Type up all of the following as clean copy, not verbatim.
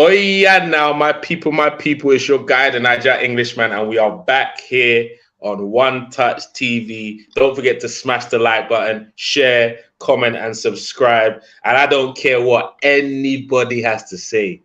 Oh yeah, now my people, it's your guy, the Niger Englishman, and we are back here on One Touch TV. Don't forget to smash the like button, share, comment, and subscribe. And I don't care what anybody has to say.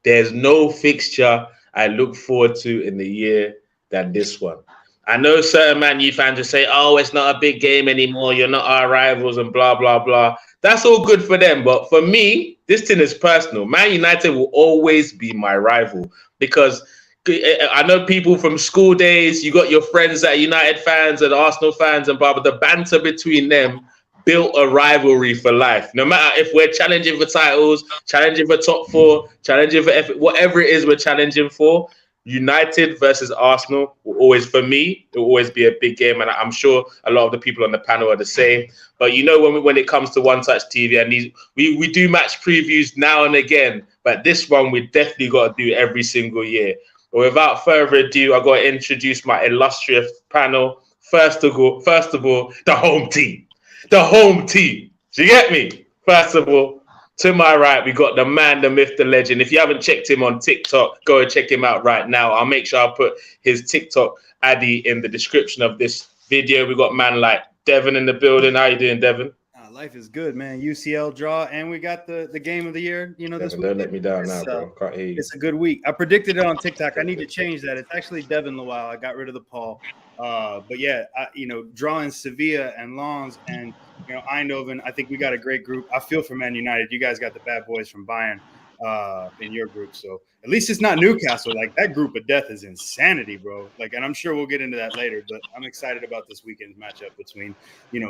There's no fixture I look forward to in the year than this one. I know certain Man U fans will say, oh, it's not a big game anymore. You're not our rivals and blah, blah, blah. That's all good for them. But for me, this thing is personal. Man United will always be my rival because I know people from school days, you got your friends that are United fans and Arsenal fans and blah, but the banter between them built a rivalry for life. No matter if we're challenging for titles, challenging for top four, challenging for whatever it is we're challenging for, United versus Arsenal will always, for me, it will always be a big game, and I'm sure a lot of the people on the panel are the same. But you know, when it comes to One Touch TV, and we do match previews now and again, but this one we definitely got to do every single year. But without further ado, I got to introduce my illustrious panel. First of all, the home team. The home team. Do you get me? First of all, to my right, we got the man, the myth, the legend. If you haven't checked him on TikTok, go and check him out right now. I'll make sure I put his TikTok addy in the description of this video. We got man like Devin in the building. How you doing, Devin? Life is good, man. UCL draw, and we got the game of the year. You know, Devin, this week. Don't let me down now, bro. Can't hear you. It's a good week. I predicted it on TikTok. I need to change that. It's actually Devin Lawal. I got rid of the Paul. But yeah, drawing Sevilla and Lens and Eindhoven. I think we got a great group. I feel for Man United. You guys got the bad boys from Bayern in your group, so at least it's not Newcastle. Like, that group of death is insanity, bro. Like, and I'm sure we'll get into that later, but I'm excited about this weekend's matchup between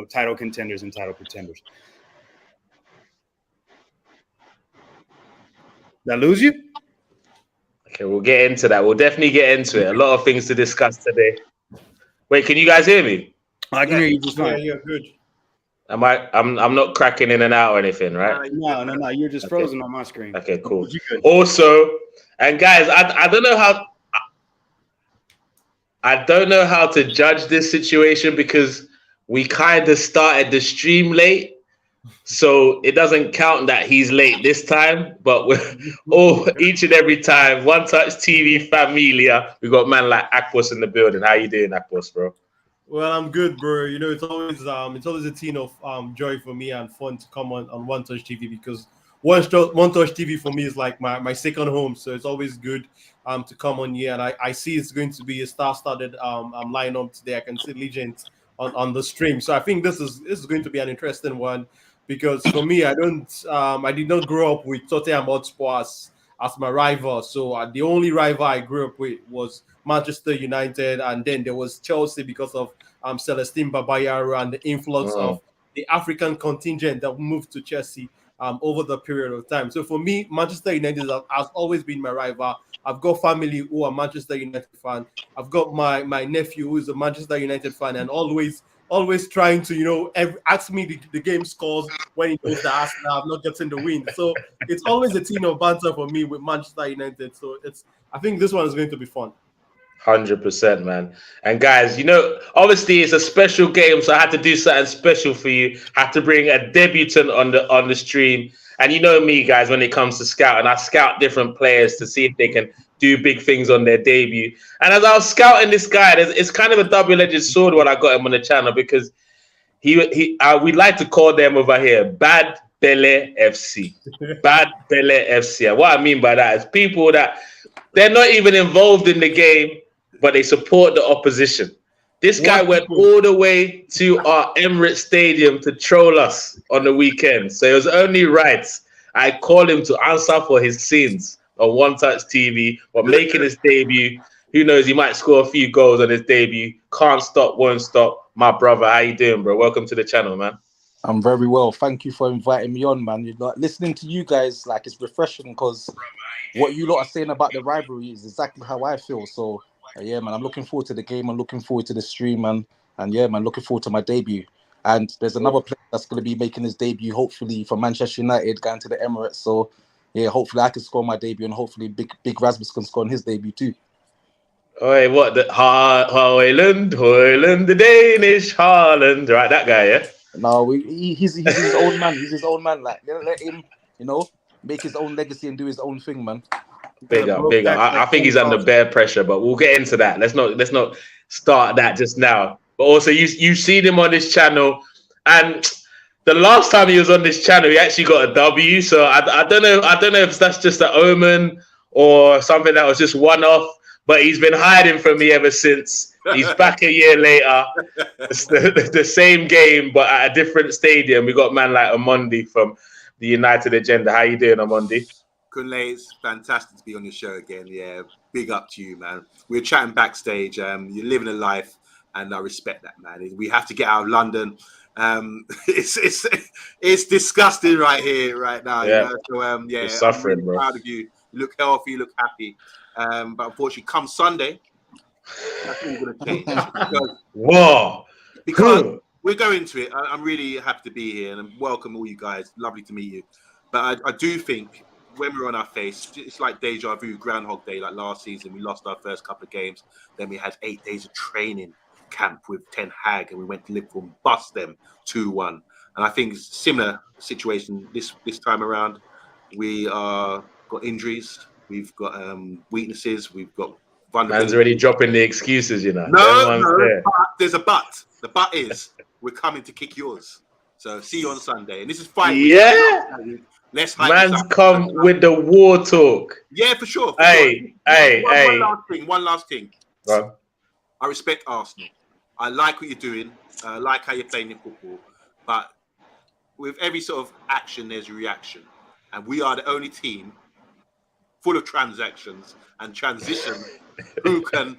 title contenders and title pretenders. Did I lose you? Okay, we'll get into that. We'll definitely get into it. A lot of things to discuss today. Wait, can you guys hear me? I can hear you just fine. Yeah, good. I'm not cracking in and out or anything, right? No. You're just frozen on my screen. Okay, cool. Also, and guys, I don't know how to judge this situation because we kind of started the stream late, so it doesn't count that he's late this time. But we're each and every time, One Touch TV Familia, we got man like Akpos in the building. How you doing, Akpos, bro? Well, I'm good, bro. It's always a thing of joy for me and fun to come on One Touch TV because One Touch TV for me is like my second home. So it's always good to come on here, and I see it's going to be a star-studded lineup today. I can see legends on the stream. So I think this is going to be an interesting one because for me, I did not grow up with Tottenham Hotspur as my rival. So the only rival I grew up with was Manchester United, and then there was Chelsea because of Celestine Babayaro and the influx of the African contingent that moved to Chelsea over the period of time. So for me, Manchester United has always been my rival. I've got family who are Manchester United fan. I've got my nephew who is a Manchester United fan, and always trying to ask me the game scores when he knows that Arsenal have not gotten the win. So it's always a team of banter for me with Manchester United. So I think this one is going to be fun. 100%, man. And guys, obviously it's a special game, so I had to do something special for you. I had to bring a debutant on the stream. And you know me, guys, when it comes to scouting, I scout different players to see if they can do big things on their debut. And as I was scouting this guy, it's kind of a double-edged sword when I got him on the channel because we like to call them over here Bad Belle FC. Bad Belle FC. And what I mean by that is people that they're not even involved in the game, but they support the opposition. This guy went all the way to our Emirates Stadium to troll us on the weekend. So it was only right I called him to answer for his sins on One Touch TV, but making his debut. Who knows, he might score a few goals on his debut. Can't stop, won't stop. My brother, how you doing, bro? Welcome to the channel, man. I'm very well. Thank you for inviting me on, man. Listening to you guys, it's refreshing because what you lot are saying about the rivalry is exactly how I feel. So, yeah, man, I'm looking forward to the game. I'm looking forward to the stream, man. And yeah, man, looking forward to my debut. And there's another player that's going to be making his debut, hopefully, for Manchester United, going to the Emirates. So, yeah, hopefully I can score my debut, and hopefully Big Rasmus can score on his debut too. Oh, what the Hoyland, the Danish Haaland, right? That guy, yeah. No, he's his own man. He's his own man. Like, let him, make his own legacy and do his own thing, man. Big up. I think he's under bare pressure, but we'll get into that. Let's not start that just now. But also, you've seen him on this channel, and the last time he was on this channel, he actually got a W. So I don't know if that's just an omen or something that was just one off. But he's been hiding from me ever since. He's back a year later. It's the same game, but at a different stadium. We got man like Amondi from the United Agenda. How you doing, Amondi? Kunle, it's fantastic to be on your show again. Yeah, big up to you, man. We were chatting backstage. You're living a life, and I respect that, man. We have to get out of London. It's disgusting right here, right now. Yeah. You know? So you're suffering, I'm really bro. proud of you. You look healthy, you look happy. But unfortunately, come Sunday, that's all going to change. Because we'll go into it. I'm really happy to be here and welcome all you guys. Lovely to meet you. But I do think when we're on our face, it's like deja vu, Groundhog Day, like last season. We lost our first couple of games. Then we had 8 days of training camp with Ten Hag, and we went to Liverpool and bust them 2-1. And I think it's a similar situation this time around. We got injuries. We've got weaknesses. We've got vulnerability. Man's already dropping the excuses, you know. No, but there's a but. The but is we're coming to kick yours. So see you on Sunday. And this is fight. Yeah. Let's man's come with the war talk. Yeah, for sure. Hey. One last thing. Bro. I respect Arsenal. I like what you're doing. I like how you're playing your football. But with every sort of action, there's a reaction. And we are the only team full of transactions and transition who can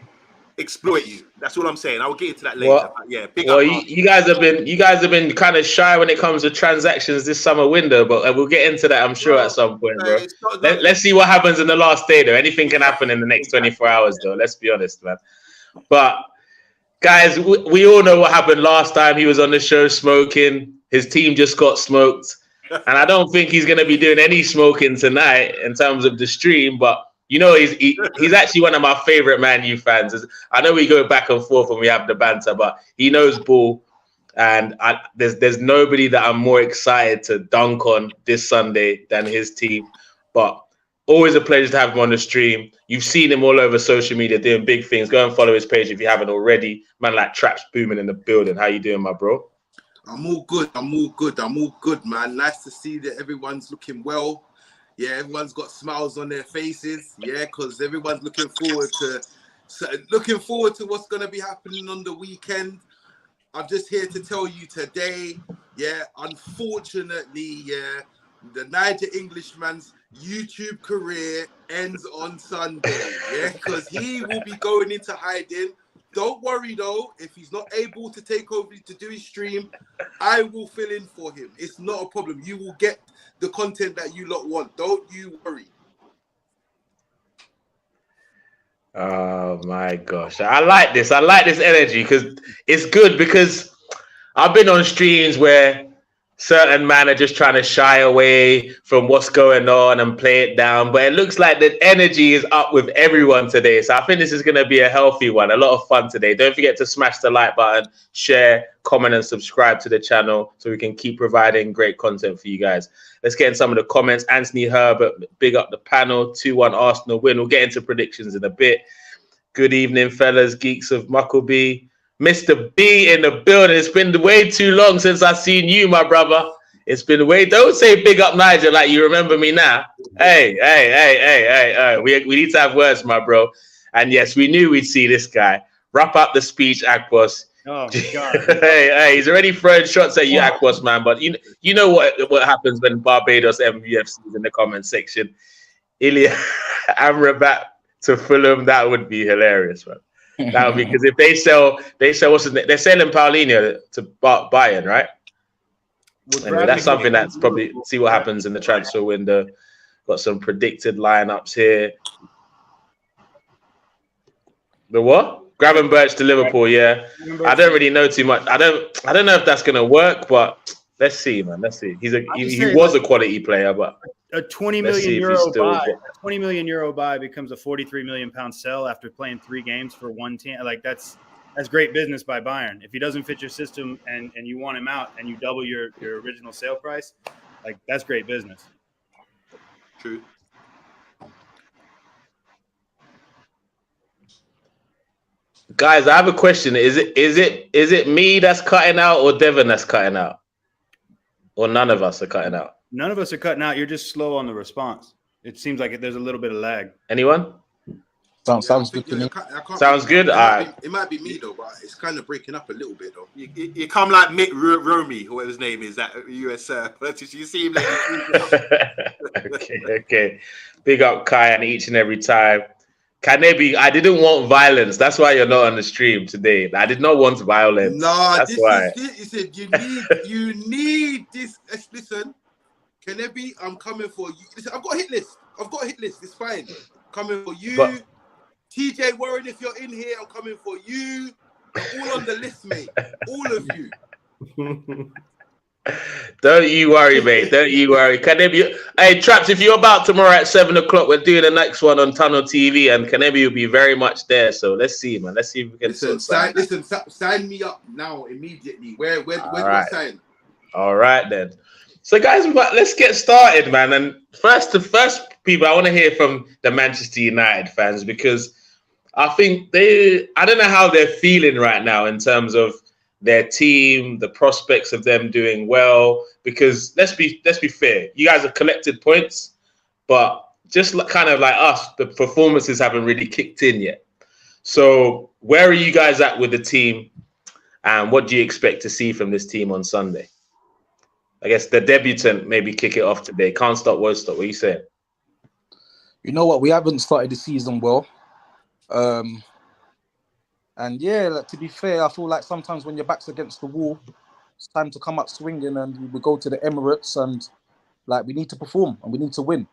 exploit you. That's all I'm saying. I will get into that later. Well, yeah, big well, up. you guys have been kind of shy when it comes to transactions this summer window, but we'll get into that, I'm sure, at some point, bro. Let's see what happens in the last day, though. Anything can happen in the next 24 hours, though. Let's be honest, man. But guys, we all know what happened last time he was on the show smoking. His team just got smoked. And I don't think he's going to be doing any smoking tonight in terms of the stream. But, you know, he's actually one of my favorite Man U fans. I know we go back and forth when we have the banter, but he knows ball. And there's nobody that I'm more excited to dunk on this Sunday than his team. But always a pleasure to have him on the stream. You've seen him all over social media doing big things. Go and follow his page if you haven't already. Man like Traps booming in the building. How you doing, my bro? I'm all good, man. Nice to see that everyone's looking well. Yeah, everyone's got smiles on their faces. Yeah, because everyone's looking forward to what's going to be happening on the weekend. I'm just here to tell you today, yeah, unfortunately, yeah, the Niger Englishman's YouTube career ends on Sunday, yeah, because he will be going into hiding. Don't worry, though. If he's not able to take over to do his stream, I will fill in for him. It's not a problem. You will get the content that you lot want. Don't you worry. Oh, my gosh. I like this. I like this energy because it's good because I've been on streams where certain men are just trying to shy away from what's going on and play it down. But it looks like the energy is up with everyone today. So I think this is going to be a healthy one. A lot of fun today. Don't forget to smash the like button, share, comment, and subscribe to the channel so we can keep providing great content for you guys. Let's get in some of the comments. Anthony Herbert, big up the panel. 2-1 Arsenal win. We'll get into predictions in a bit. Good evening, fellas. Geeks of Muckleby. Mr. B in the building. It's been way too long since I've seen you, my brother. It's been don't say big up Nigel like you remember me now. Hey. We need to have words, my bro. And yes, we knew we'd see this guy. Wrap up the speech, Akpos. Oh, my God. hey, he's already throwing shots at you, Akpos, man. But you know what happens when Barbados MUFC is in the comment section. Ilya Amrabat to Fulham, that would be hilarious, man. That would be because if they sell what's his name? They're selling Paulinho to Bayern, right? Anyway, that's something that's probably see what happens in the transfer window. Got some predicted lineups here. The what? Gravenberch to Liverpool, yeah. I don't really know too much. I don't know if that's gonna work, but let's see, man. Let's see. He was a quality player, but a 20 million euro buy. A 20 million euro buy becomes a 43 million pound sell after playing 3 games for one team. Like that's great business by Bayern. If he doesn't fit your system and you want him out and you double your original sale price, like that's great business. True. Guys, I have a question. Is it me that's cutting out or Devin that's cutting out? Or none of us are cutting out? None of us are cutting out. You're just slow on the response. It seems like there's a little bit of lag. Anyone? Sounds good to me. Sounds good. It might be me though, but it's kind of breaking up a little bit though. You come like Mick Romy, whoever his name is, that US. You see him. Okay. Big up Kai and each and every time. Kanebi, I didn't want violence. That's why you're not on the stream today. I did not want violence. No, that's why. You said you need this. Listen, Kanebi, I'm coming for you. Listen, I've got a hit list. It's fine. Coming for you. But, TJ Warren, if you're in here, I'm coming for you. You're all on the list, mate. All of you. Don't you worry, mate. Don't you worry. Kanebi, hey, Traps, if you're about tomorrow at 7 o'clock, we're doing the next one on Tunnel TV, and Kanebi will be very much there. So let's see, man. Let's see if we can sign me up now immediately. Where do I sign? All right, then. So, guys, let's get started, man. And first people, I want to hear from the Manchester United fans, because I think I don't know how they're feeling right now in terms of their team, the prospects of them doing well. Because let's be fair, you guys have collected points, but just kind of like us, the performances haven't really kicked in yet. So, where are you guys at with the team, and what do you expect to see from this team on Sunday? I guess the debutant maybe kick it off today. Can't stop, won't stop. What are you saying? You know what? We haven't started the season well. And yeah, like, to be fair, I feel like sometimes when your back's against the wall, it's time to come up swinging, and we go to the Emirates, and like we need to perform and we need to win.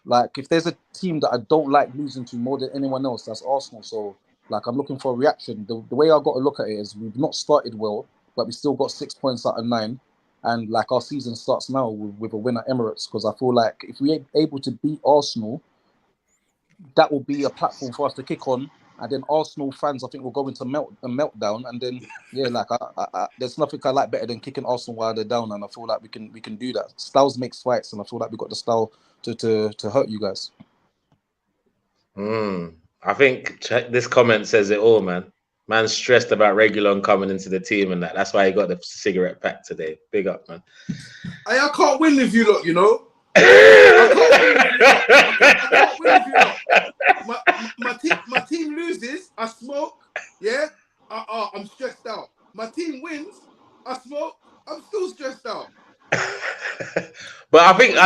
Like if there's a team that I don't like losing to more than anyone else, that's Arsenal. So like I'm looking for a reaction. The way I've got to look at it is we've not started well, but we still got 6 points out of 9. And like our season starts now with a win at Emirates, because I feel like if we're able to beat Arsenal, that will be a platform for us to kick on. And then Arsenal fans, I think, will go into a meltdown. And then, yeah, like there's nothing I like better than kicking Arsenal while they're down. And I feel like we can do that. Styles makes fights, and I feel like we got the style to hurt you guys. I think this comment says it all, man. Man's stressed about Reguilon coming into the team, and that's why he got the cigarette pack today. Big up, man. I can't win with you lot, you know. I can't win with you lot. My team loses, I smoke. Yeah, I'm stressed out. My team wins, I smoke. I'm still stressed out. But I think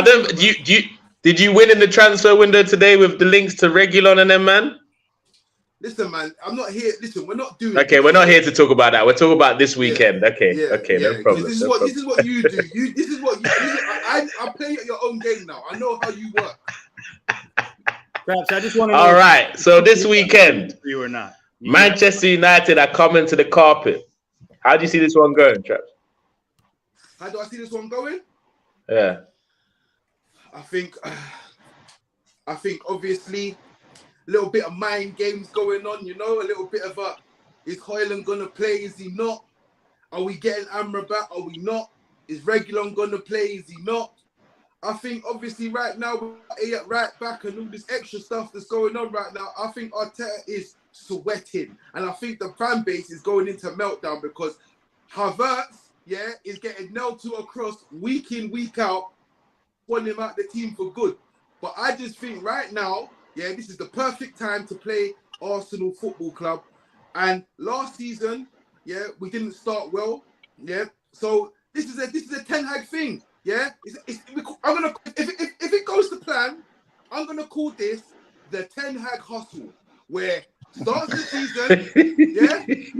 did you win in the transfer window today with the links to Reguilon and them, man? Listen, man, I'm not here. Listen, we're not doing. Okay, we're not here to talk about that. We're talking about this weekend. Okay, no problem. This is what you do. I play at your own game now. I know how you work. Perhaps I just want to know. All right, so this weekend, you or not, Manchester United are coming to the carpet. How do you see this one going, Traps? How do I see this one going? Yeah, I think obviously. Little bit of mind games going on, you know, a little bit of is Højlund gonna play? Is he not? Are we getting Amrabat? Are we not? Is Reguilon gonna play? Is he not? I think obviously right now at right back and all this extra stuff that's going on right now, I think Arteta is sweating, and I think the fan base is going into meltdown because Havertz, is getting nailed to a cross week in, week out, wanting him out the team for good. But I just think right now, this is the perfect time to play Arsenal Football Club. And last season, we didn't start well. So this is a Ten Hag thing. I'm gonna if it goes to plan, I'm gonna call this the Ten Hag hustle, where starts the season,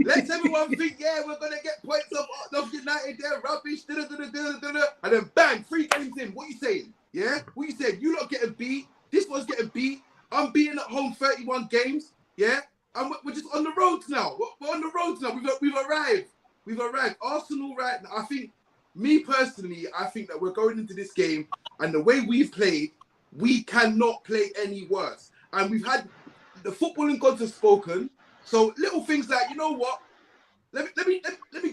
let's everyone think, we're gonna get points off United, they're rubbish, and then bang, 3 games in. What you saying? What you saying? You lot getting beat. This one's getting beat. I'm being at home 31 games, and we're just on the roads now. We're on the roads now. We've arrived. We've arrived. Arsenal right now, I think, me personally, I think that we're going into this game, and the way we've played, we cannot play any worse. And we've had the footballing gods have spoken. So little things like, you know what? Let me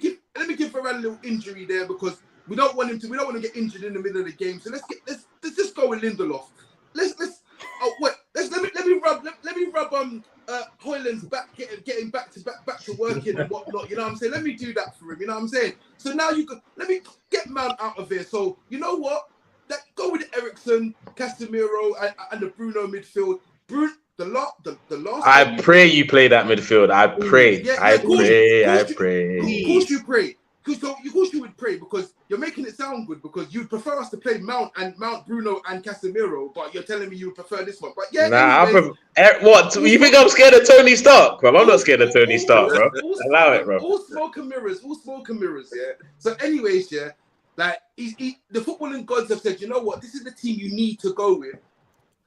give Varane a little injury there, because we don't want to get injured in the middle of the game. So let's just go with Lindelof. let me rub Hoyland's back, getting back to working and whatnot. You know what I'm saying? Let me do that for him. You know what I'm saying? So now let me get Mount out of here. So you know what? Go with Ericsson, Casemiro, and the Bruno midfield. The last. I pray you play that midfield. I pray. I pray. Of course you pray. Of course you would pray, because you're making it sound good, because you'd prefer us to play Mount, Bruno, and Casemiro, but you're telling me you would prefer this one. But yeah, what? You think I'm scared of Tony Stark, bro? I'm not scared of Tony Stark, bro. Allow it, bro. All smoke and mirrors. Yeah. So, anyways, yeah, like the footballing gods have said, you know what? This is the team you need to go with,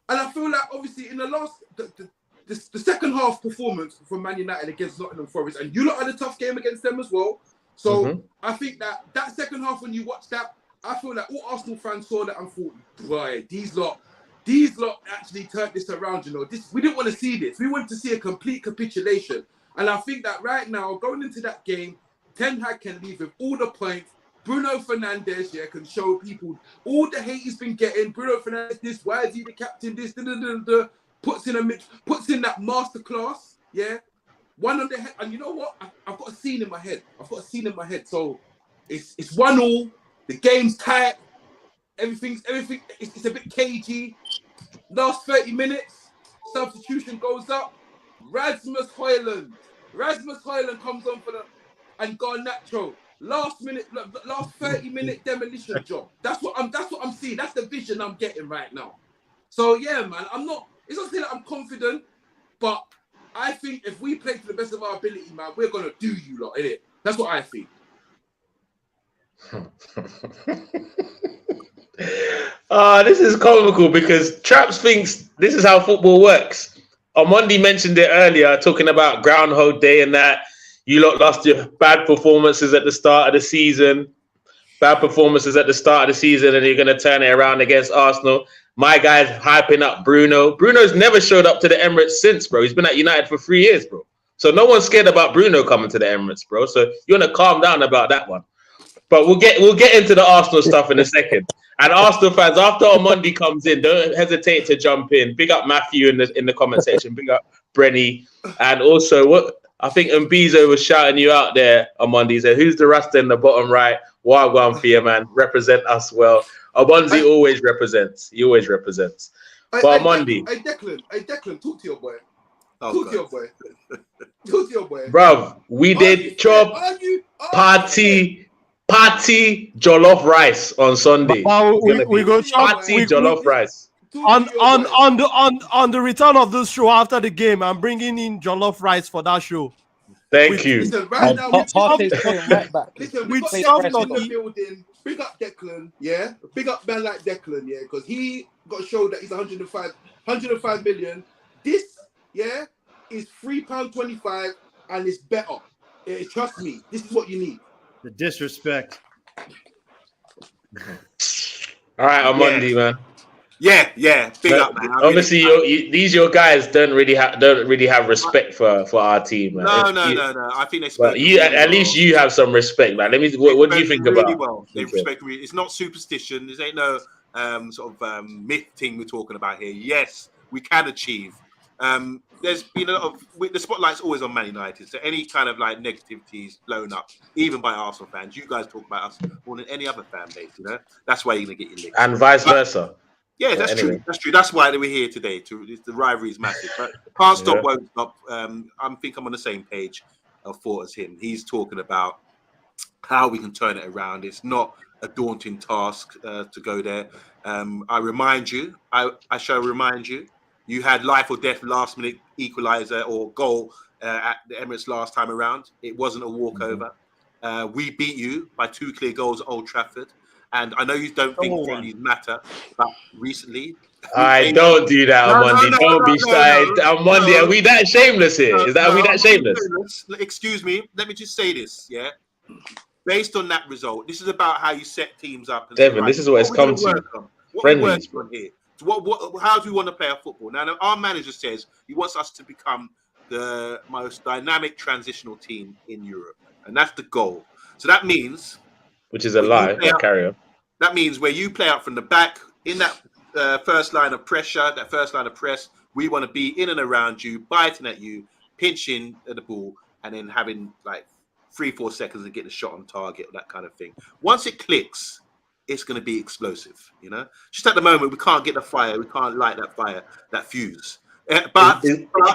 and I feel like obviously in the last the second half performance from Man United against Nottingham Forest, and you lot had a tough game against them as well. So I think that second half, when you watch that, I feel like all Arsenal fans saw that and thought, boy, these lot actually turned this around. You know, we didn't want to see this. We wanted to see a complete capitulation. And I think that right now, going into that game, Ten Hag can leave with all the points. Bruno Fernandes, can show people all the hate he's been getting. Bruno Fernandes, why is he the captain? Puts in that masterclass, one on the head, and you know what? I've got a scene in my head. So it's 1-1. The game's tight. Everything. It's a bit cagey. Last 30 minutes, substitution goes up. Rasmus Højlund comes on and Garnacho. Last 30-minute demolition job. That's what I'm seeing. That's the vision I'm getting right now. So yeah, man. It's not saying that I'm confident, but I think if we play to the best of our ability, man, we're gonna do you lot, innit? That's what I think. This is comical, because Traps thinks this is how football works. Armandi mentioned it earlier, talking about Groundhog Day and that you lot lost your bad performances at the start of the season. And you're going to turn it around against Arsenal. My guy's hyping up Bruno. Bruno's never showed up to the Emirates since, bro. He's been at United for 3 years, bro. So no one's scared about Bruno coming to the Emirates, bro. So you want to calm down about that one. But we'll get into the Arsenal stuff in a second. And Arsenal fans, after Armandi comes in, don't hesitate to jump in. Big up Matthew in the comment section. Big up Brenny. And also, I think Mbizo was shouting you out there, Armandi. He said, who's the Rasta in the bottom right? Wagwan for you, man. Represent us well. Armandi always represents. He always represents. But Armandi. Hey, Declan, talk to your boy. Talk to your boy. Bruv, we did chop party jollof rice on Sunday. We go party jollof rice. On the return of this show after the game, I'm bringing in jollof rice for that show. Thank you. Listen, right now, right back. Listen, we got stuff in the building. Big up Declan, yeah. Big up man like Declan, yeah, because he got showed that he's 105 million. This, is £3.25 and it's better. Trust me, this is what you need. The disrespect. All right, Armandi, man. Yeah, big up, man. Obviously, these your guys don't really have respect for our team, man. No. I think they respect. At least you have some respect, man. What do you think about? Well. They respect me. It's not superstition. This ain't no myth thing we're talking about here. Yes, we can achieve. There's been a lot of the spotlight's always on Man United, so any kind of like negativity is blown up, even by Arsenal fans. You guys talk about us more than any other fan base, you know. That's why you're gonna get your licks. And vice versa. Yeah, that's true. That's true. That's why we're here today. The rivalry is massive, but can't stop, won't stop. I think I'm on the same page of thought as him. He's talking about how we can turn it around. It's not a daunting task to go there. I shall remind you. You had life or death last minute equaliser or goal at the Emirates last time around. It wasn't a walkover. We beat you by 2 clear goals at Old Trafford. And I know you don't think friendlies matter, but recently... I don't do that, Armandi. Don't be shy. Armandi, are we that shameless here? Are we that shameless? Excuse me. Let me just say this, yeah? Based on that result, this is about how you set teams up. And Devin, this is what it's come to. Friendlies. How do we want to play our football? Now, our manager says he wants us to become the most dynamic transitional team in Europe. And that's the goal. So that means... Which is a lie. Carry on. That means where you play out from the back, in that first line of pressure, that first line of press. We want to be in and around you, biting at you, pinching at the ball, and then having like 3-4 seconds to get the shot on target, that kind of thing. Once it clicks, it's going to be explosive, you know. Just at the moment, we can't get the fire, we can't light that fire, that fuse. But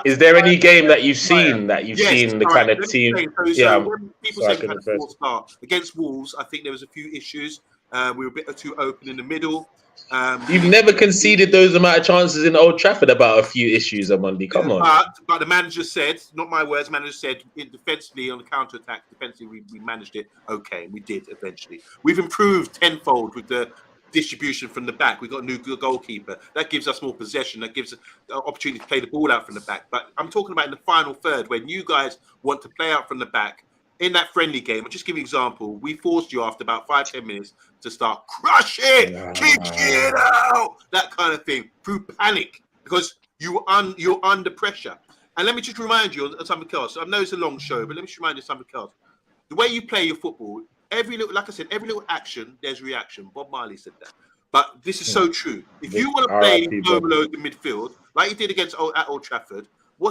is there any game that you've seen the kind of team? So when people say we had a 4-star against Wolves, I think there was a few issues. We were a bit too open in the middle. You've never conceded those amount of chances in Old Trafford about a few issues on Monday. Come on. But the manager said, not my words, the manager said defensively on the counter-attack, defensively we managed it okay, and we did eventually. We've improved tenfold with the distribution from the back. We've got a new goalkeeper. That gives us more possession. That gives us the opportunity to play the ball out from the back. But I'm talking about in the final third, when you guys want to play out from the back. In that friendly game, I'll just give you an example. We forced you after about 5-10 minutes to start crush it, kick it out, that kind of thing, through panic, because you're under pressure. And let me just remind you of something else. I know it's a long show, but let me just remind you of something else. The way you play your football, every little action, there's reaction. Bob Marley said that. But this is so true. If you want to play overload the midfield, like you did at Old Trafford,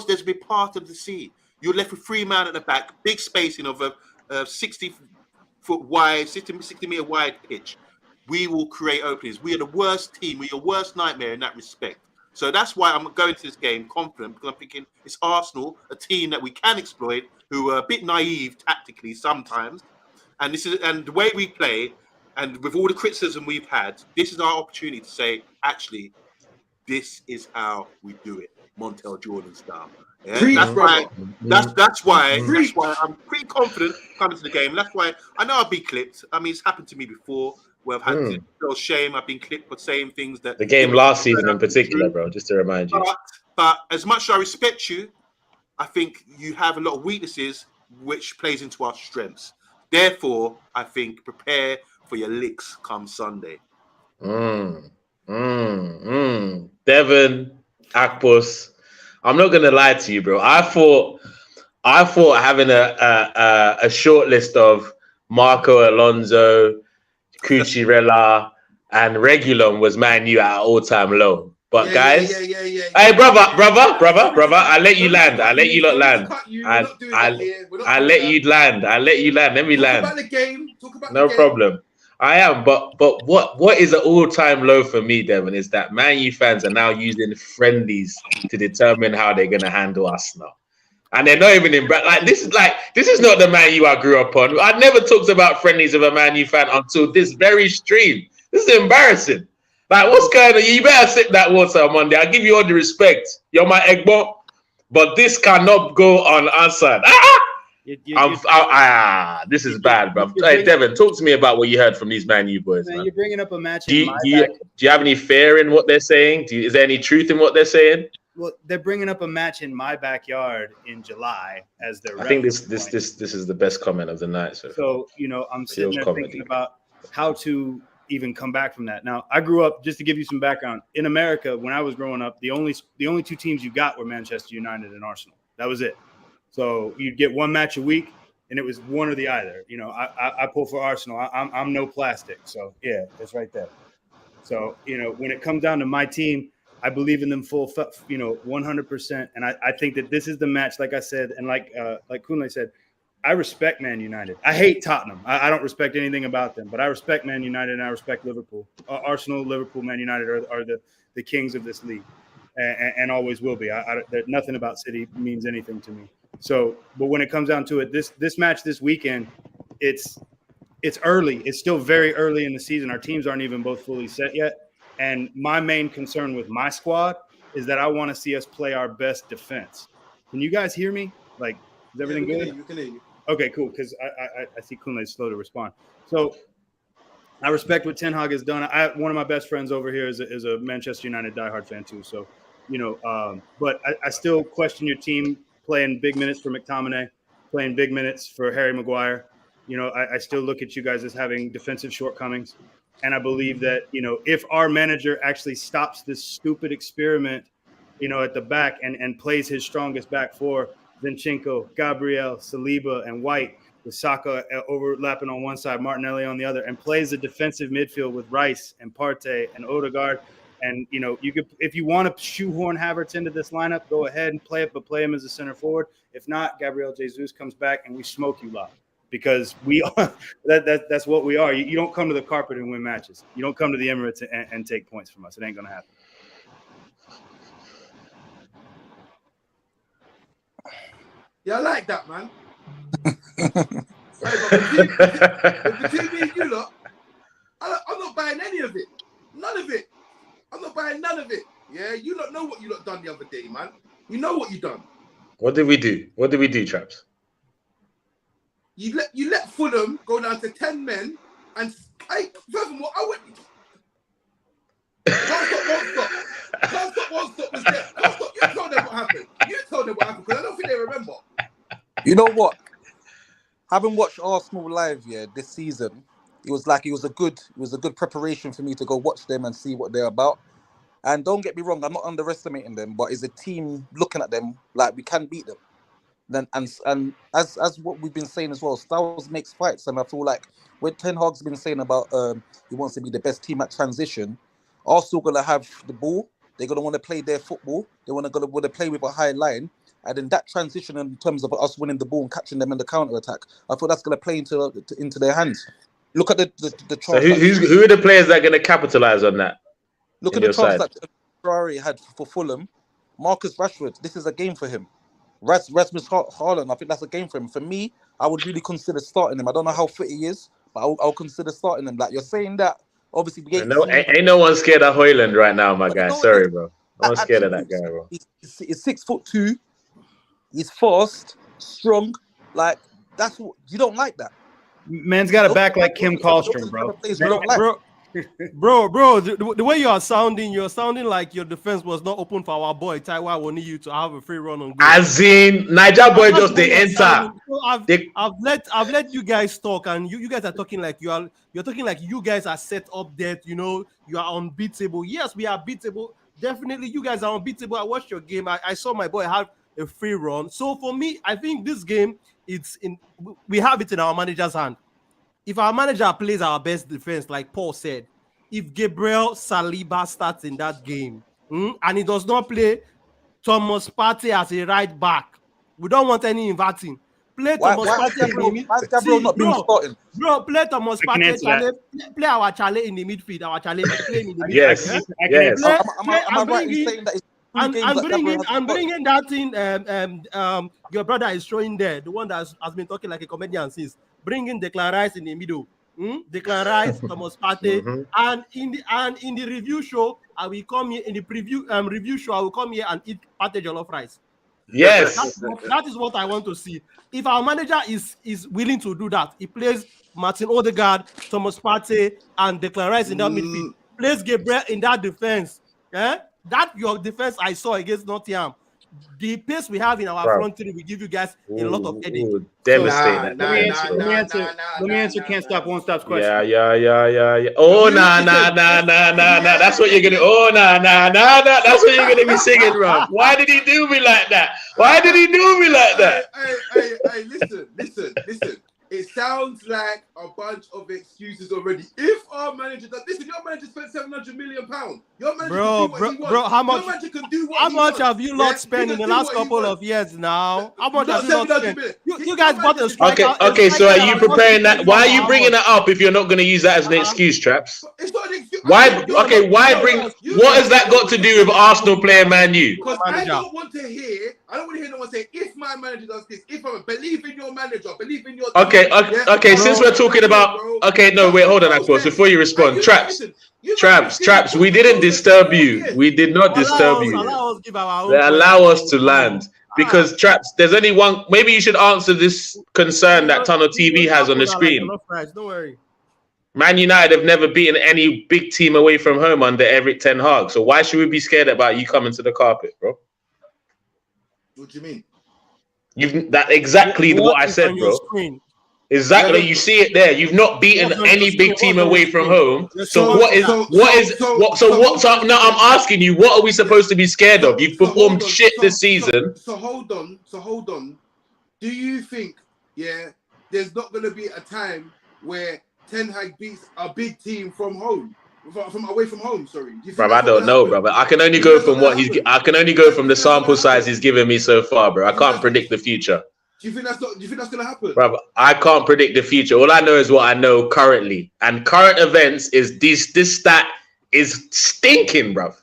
there's a big part of the sea. You're left with 3 men at the back, big spacing of a 60-foot wide, 60-meter wide pitch. We will create openings. We are the worst team. We're your worst nightmare in that respect. So that's why I'm going to this game confident, because I'm thinking it's Arsenal, a team that we can exploit, who are a bit naive tactically sometimes. And the way we play, and with all the criticism we've had, this is our opportunity to say, actually, this is how we do it, Montel Jordan style. Yeah, that's why I'm pretty confident coming to the game. That's why I know I'll be clipped. I mean, it's happened to me before where I've had to feel shame. I've been clipped for saying things that the game last season in particular, bro. Just to remind you. But as much as I respect you, I think you have a lot of weaknesses which plays into our strengths. Therefore, I think prepare for your licks come Sunday. Devon, Akpos. I'm not gonna lie to you, bro. I thought having a short list of Marco Alonso, Cucurella, and Reguilon was Man U at all-time low. But guys, hey, brother, I let you land. I let you lot land. I let you land. I let you land. Let me land. Talk about the game. No problem. I am, but what is an all-time low for me, Devon, is that Man U fans are now using friendlies to determine how they're gonna handle us now. And they're not even in this is not the Man U I grew up on. I never talked about friendlies of a Man U fan until this very stream. This is embarrassing. Like, what's going on? You better sip that water on Monday. I give you all the respect. You're my Egbo, but this cannot go unanswered. This is bad, bro. Hey, Devon, talk to me about what you heard from these Man U boys. Man. You're bringing up a match. Do you have any fear in what they're saying? Is there any truth in what they're saying? Well, they're bringing up a match in my backyard in July as their. I think this is the best comment of the night. So I'm sitting there thinking about how to even come back from that. Now, I grew up, just to give you some background, in America. When I was growing up, the only 2 teams you got were Manchester United and Arsenal. That was it. So you'd get one match a week, and it was one or the other. I pull for Arsenal. I'm no plastic. So yeah, it's right there. So when it comes down to my team, I believe in them full, 100%. And I think that this is the match, like I said, and like Kunle said, I respect Man United. I hate Tottenham. I don't respect anything about them, but I respect Man United and I respect Liverpool. Arsenal, Liverpool, Man United are the kings of this league, and always will be. Nothing about City means anything to me. So, but when it comes down to it, this match this weekend, it's early. It's still very early in the season. Our teams aren't even both fully set yet. And my main concern with my squad is that I want to see us play our best defense. Can you guys hear me? Like, is everything good? You can hear you. Okay, cool. Because I see Kunle is slow to respond. So I respect what Ten Hag has done. One of my best friends over here is a Manchester United diehard fan too. So, but I still question your team playing big minutes for McTominay, playing big minutes for Harry Maguire. I still look at you guys as having defensive shortcomings. And I believe that, if our manager actually stops this stupid experiment, at the back and plays his strongest back four, Zinchenko, Gabriel, Saliba, and White, with Saka overlapping on one side, Martinelli on the other, and plays a defensive midfield with Rice and Partey and Odegaard And you could, if you want to shoehorn Havertz into this lineup, go ahead and play it, but play him as a center forward. If not, Gabriel Jesus comes back and we smoke you live, because we are that's what we are. You don't come to the carpet and win matches. You don't come to the Emirates and take points from us. It ain't gonna happen. Yeah, I like that, man. Between me and you lot, I'm not buying any of it. None of it. I'm not buying none of it. Yeah, you lot know what you lot done the other day, man. You know what you done. What did we do? What did we do, Traps? You let Fulham go down to 10 men, and furthermore, I went. Can't stop, won't stop was there. Can't stop. You told them what happened. Because I don't think they remember. You know what? Having watched Arsenal live, this season, it was a good preparation for me to go watch them and see what they're about. And don't get me wrong, I'm not underestimating them, but as a team, looking at them, like, we can beat them. Then and as what we've been saying as well, styles makes fights, and I feel like what Ten Hag's been saying about he wants to be the best team at transition. Arsenal gonna have the ball. They're gonna want to play their football. They want to play with a high line, and in that transition, in terms of us winning the ball and catching them in the counter attack, I thought that's gonna play into their hands. Look at the So who are the players that are gonna capitalize on that? Look at the chance that Ferrari had for Fulham. Marcus Rashford, this is a game for him. Rasmus Haaland, I think that's a game for him. For me, I would really consider starting him. I don't know how fit he is, but I'll consider starting him. Like, you're saying that, obviously, ain't no one scared of Højlund right now, my guy. Sorry, bro. No one's scared of that guy, bro. He's 6'2". He's fast, strong. Like, that's what you don't like. That man's got a back like Kim Kallstrom, bro. Bro, the way you're sounding like your defense was not open for our boy Taiwa. We need you to have a free run on goal. As in, Niger boy just the enter. So I've let you guys talk, and you guys are talking like you're talking like you guys are set up there. You are unbeatable. Yes, we are beatable. Definitely, you guys are unbeatable. I watched your game. I saw my boy have a free run. So for me, I think this game, we have it in our manager's hand. If our manager plays our best defense, like Paul said, if Gabriel Saliba starts in that game, and he does not play Thomas Partey as a right back, we don't want any inverting. Play Thomas Partey. Why is Gabriel not being starting? Bro, play Thomas Partey. Play our Chale in the midfield. Our Chale play in the midfield. Yes. Am I right in saying that it's I'm bringing that in. Your brother is showing there, the one that has been talking like a comedian since. Bringing Declan Rice in the middle, Declan Rice, Thomas Partey, and in the review show, I will come here in the review show. I will come here and eat Partey jollof rice. Yes, that is what I want to see. If our manager is willing to do that, he plays Martin Odegaard, Thomas Partey, and Declan Rice in that midfield. Plays Gabriel in that defense. That your defense I saw against Nottingham. The pace we have in our front three will give you guys a lot of headache. Devastating. Let me answer can't stop, won't stop's question. Yeah. Oh, nah. That's what you're gonna. Oh, nah. That's what you're gonna be singing, Rob. Why did he do me like that? Hey, listen. It sounds like a bunch of excuses already. If our manager does, listen, your manager spent £700 million. Your manager can do what he wants. Bro, how much? Your manager can do what how he much wants. have you lot spent in the last couple of years now? How much have you lot spent? You guys bought a striker. Okay. So are you preparing that? Why are you bringing that up if you're not going to use that as an excuse, Traps? It's not an excuse. Why? Okay. Why bring? What has that got to do with Arsenal playing Man U? Because I don't want to hear no one say, if my manager does this, if I believe in your manager, believe in your team. Okay. Since we're talking about, hold on, Akpos, before you respond, Traps, we didn't disturb you. We did not disturb you. Allow us to land. Because Traps, there's only one. Maybe you should answer this concern that Tunnel TV has on the screen. Don't worry. Man United have never beaten any big team away from home under Arteta Ten Haag. So why should we be scared about you coming to the carpet, bro? What do you mean? That exactly what I said, bro. Exactly, you see it there. You've not beaten any big team away from home. So now I'm asking you, what are we supposed to be scared of? You've performed shit this season. So hold on. Do you think, there's not going to be a time where Ten Hag beats a big team from home? From away from home, sorry. Bro, I don't know, bro. But I can only go from what he's. I can only go from the sample size he's given me so far, bro. I can't predict the future. Do you think that's gonna happen? Bro, I can't predict the future. All I know is what I know currently. And current events is this stat is stinking, bro.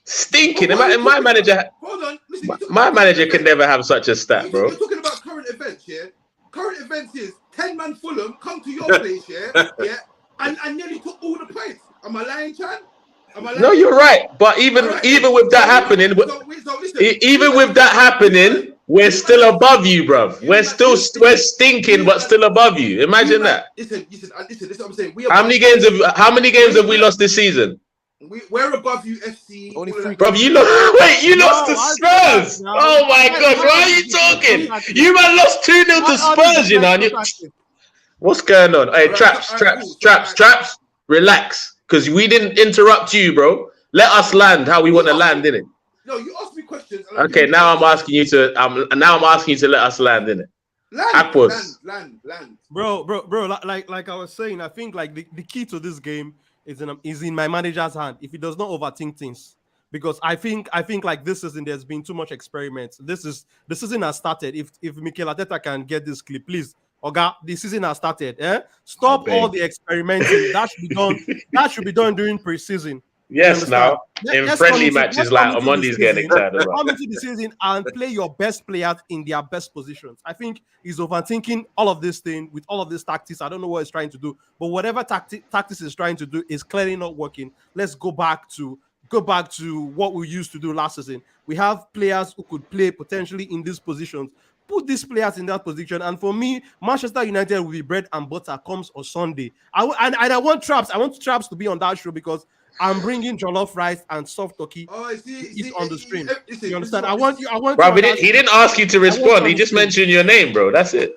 Stinking. My manager. Hold on. Listen, my manager can never have such a stat, bro. You're talking about current events, yeah? Current events is 10-man Fulham come to your place, yeah? Yeah. And nearly took all the points. Am I lying, Chan? No, you're right. But even with that happening, even with that happening, we're still above you, bruv. We're stinking, but still above you. Imagine that. Listen. This is what I'm saying. How many games have we lost this season? We're above you, FC. Only 3 Bruv, you lost to Spurs. Oh my gosh, why are you talking? You man lost 2-0 to Spurs, you know. What's going on? Hey, traps. Relax, because we didn't interrupt you, bro. Let us land how we want to land, innit? No, you asked me questions. Okay, now I'm asking you to. Now I'm asking you to let us land, innit? Land. Bro. Like I was saying, I think like the key to this game is in my manager's hand. If he does not overthink things, because I think like this season there's been too much experiment. The season has started. If Mikel Arteta can get this clip, please. Oga, the season has started. Stop all the experimenting. That should be done during pre-season. Yes, now in friendly matches like Amondi's getting excited about. Come into the season and play your best players in their best positions. I think he's overthinking all of this thing with all of these tactics. I don't know what he's trying to do, but whatever tactics he's trying to do is clearly not working. Let's go back to what we used to do last season. We have players who could play potentially in these positions. Put these players in that position, and for me, Manchester United will be bread and butter comes on Sunday. I want Traps. I want Traps to be on that show because I'm bringing jollof rice and soft turkey on the stream. You understand? I want. Bro, he didn't ask you to respond. He just mentioned your name, bro. That's it.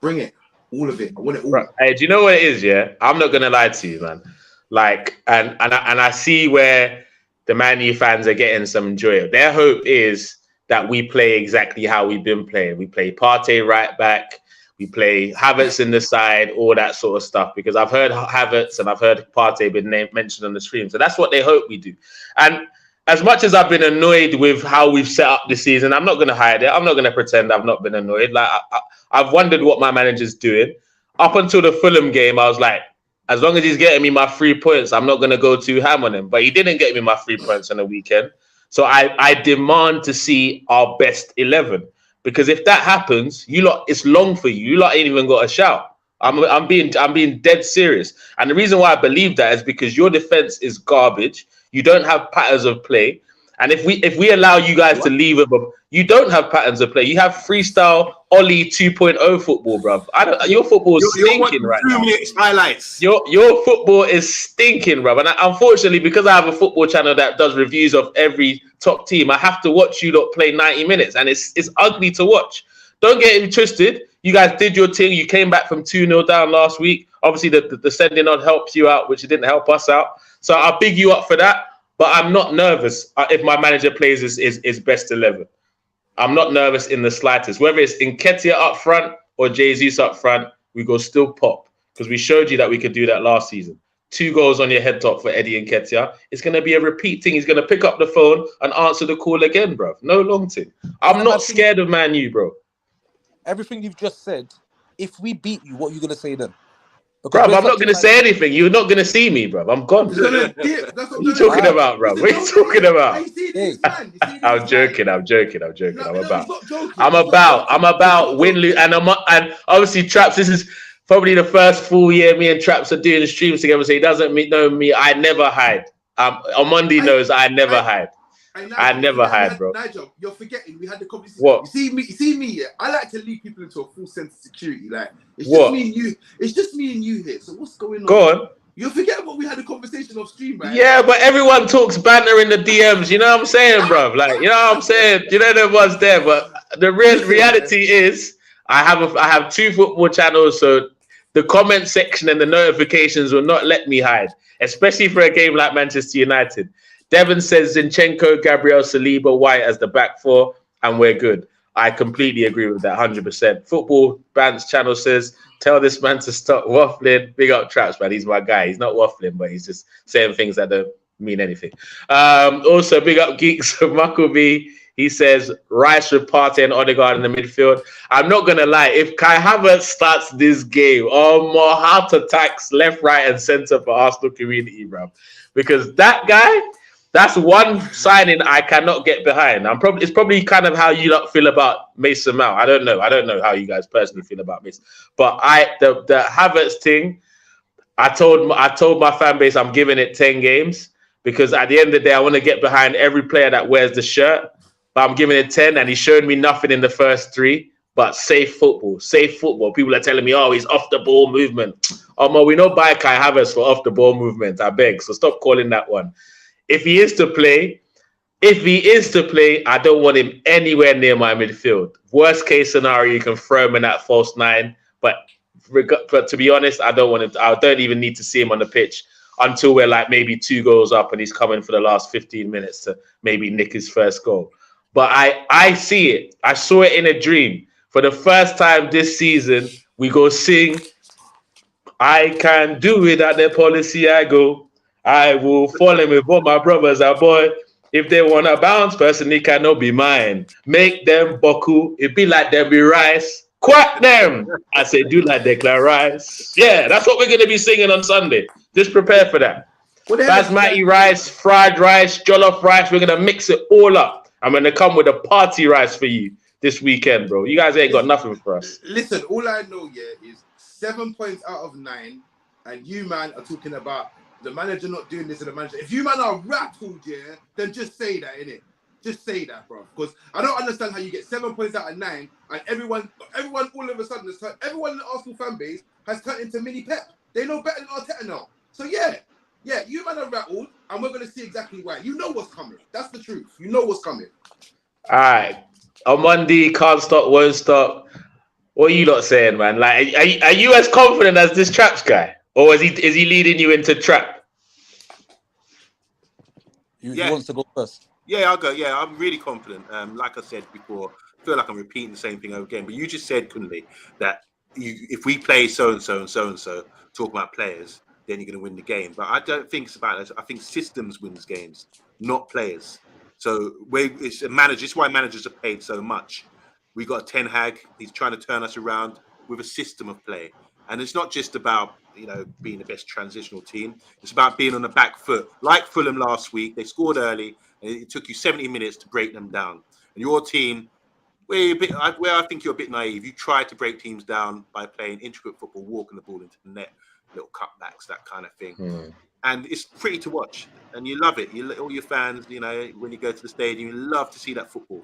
Bring it, all of it. I want it all. Bro, hey, do you know what it is? Yeah, I'm not gonna lie to you, man. Like, and I see where the Man U fans are getting some joy. Their hope is that we play exactly how we've been playing. We play Partey right back. We play Havertz in the side, all that sort of stuff. Because I've heard Havertz and I've heard Partey been mentioned on the stream. So that's what they hope we do. And as much as I've been annoyed with how we've set up this season, I'm not going to hide it. I'm not going to pretend I've not been annoyed. Like I've wondered what my manager's doing. Up until the Fulham game, I was like, as long as he's getting me my 3 points, I'm not going to go too ham on him. But he didn't get me my 3 points on the weekend. So I demand to see our best 11, because if that happens, you lot, it's long for you. You lot ain't even got a shout. I'm being dead serious. And the reason why I believe that is because your defense is garbage. You don't have patterns of play. And if we allow you guys to leave with them, you don't have patterns of play. You have freestyle Ollie 2.0 football, bro. Your football is stinking right now. 2 minutes highlights. Your football is stinking, bro. And unfortunately, because I have a football channel that does reviews of every top team, I have to watch you lot play 90 minutes, and it's ugly to watch. Don't get it twisted. You guys did your thing. You came back from 2-0 down last week. Obviously, the sending on helped you out, which it didn't help us out. So I'll big you up for that. But I'm not nervous if my manager plays his best 11. I'm not nervous in the slightest. Whether it's Nketiah up front or Jesus up front, we go still pop. Because we showed you that we could do that last season. 2 goals on your head top for Eddie Nketiah. It's going to be a repeat thing. He's going to pick up the phone and answer the call again, bro. No long thing. I'm not scared of Man U, bro. Everything you've just said, if we beat you, what are you going to say then? Bro, I'm not going to say anything. You're not going to see me, bro. I'm gone. What are you talking about, bro? What are you talking about? I'm joking. I'm about win, lose, and obviously Traps. This is probably the first full year me and Traps are doing streams together. So he doesn't know me. I never hide. Monday knows I never hide. I never hide, bro. Nigel, you're forgetting we had the conversation. What? You see me. Yeah? I like to lead people into a full sense of security. Like it's just me and you. It's just me and you here. So what's going on? Go on. You're forgetting what we had a conversation off stream, right? Yeah, but everyone talks banter in the DMs. You know what I'm saying, bro? Like, you know what I'm saying? You know there was there, but the reality is, I have 2 football channels, so the comment section and the notifications will not let me hide, especially for a game like Manchester United. Devon says Zinchenko, Gabriel, Saliba, White as the back 4, and we're good. I completely agree with that, 100%. Football Bands channel says Tell this man to stop waffling. Big up Traps, man. He's my guy. He's not waffling, but he's just saying things that don't mean anything. Also, big up Geeks of Muckleby. He says Rice with Partey and Odegaard in the midfield. I'm not gonna lie, if Kai Havertz starts this game, more heart attacks left, right, and centre for Arsenal community, bro. Because that guy, that's one signing I cannot get behind. It's probably kind of how you lot feel about Mason Mount. I don't know how you guys personally feel about Mason, but the Havertz thing. I told my fan base I'm giving it 10 games because at the end of the day I want to get behind every player that wears the shirt. But I'm giving it 10, and he showed me nothing in the first 3. But safe football. People are telling me, oh, he's off the ball movement. We know buy Kai Havertz for off the ball movement. I beg. So stop calling that one. If he is to play, I don't want him anywhere near my midfield. Worst case scenario, you can throw him in that false 9. But to be honest, I don't want him. I don't even need to see him on the pitch until we're like maybe 2 goals up and he's coming for the last 15 minutes to maybe nick his first goal. But I see it. I saw it in a dream. For the first time this season, we go sing, I can do it at the policy I go. I will fall in with all my brothers, boy. If they want to bounce, personally cannot be mine. Make them boku. It be like them be rice. Quack them. I say, do like Declan Rice. Yeah, that's what we're going to be singing on Sunday. Just prepare for that. Basmati rice, fried rice, jollof rice. We're going to mix it all up. I'm going to come with a party rice for you this weekend, bro. You guys ain't got nothing for us. Listen, all I know, is 7 points out of 9, and you, man, are talking about the manager not doing this and the manager. If you, man, are rattled, then just say that, innit? Just say that, bro. Because I don't understand how you get 7 points out of 9, and everyone all of a sudden, everyone in the Arsenal fan base has turned into mini Pep. They know better than Arteta now. So, yeah, you man are rattled, and we're going to see exactly why. You know what's coming. That's the truth. You know what's coming. All right. On Monday, can't stop, won't stop. What are you lot saying, man? Like, are you as confident as this Traps guy? Or is he leading you into trap? He wants to go first. Yeah, I'll go. Yeah, I'm really confident. Like I said before, I feel like I'm repeating the same thing over again. But you just said, Kunle, that if we play so-and-so and so-and-so, talk about players, then you're going to win the game. But I don't think it's about that. I think systems wins games, not players. So it's a manager. It's why managers are paid so much. We got Ten Hag. He's trying to turn us around with a system of play. And it's not just about, being the best transitional team. It's about being on the back foot. Like Fulham last week, they scored early, and it took you 70 minutes to break them down. And your team, where I think you're a bit naive, you try to break teams down by playing intricate football, walking the ball into the net, little cutbacks, that kind of thing. And it's pretty to watch, and you love it. All your fans, when you go to the stadium, you love to see that football.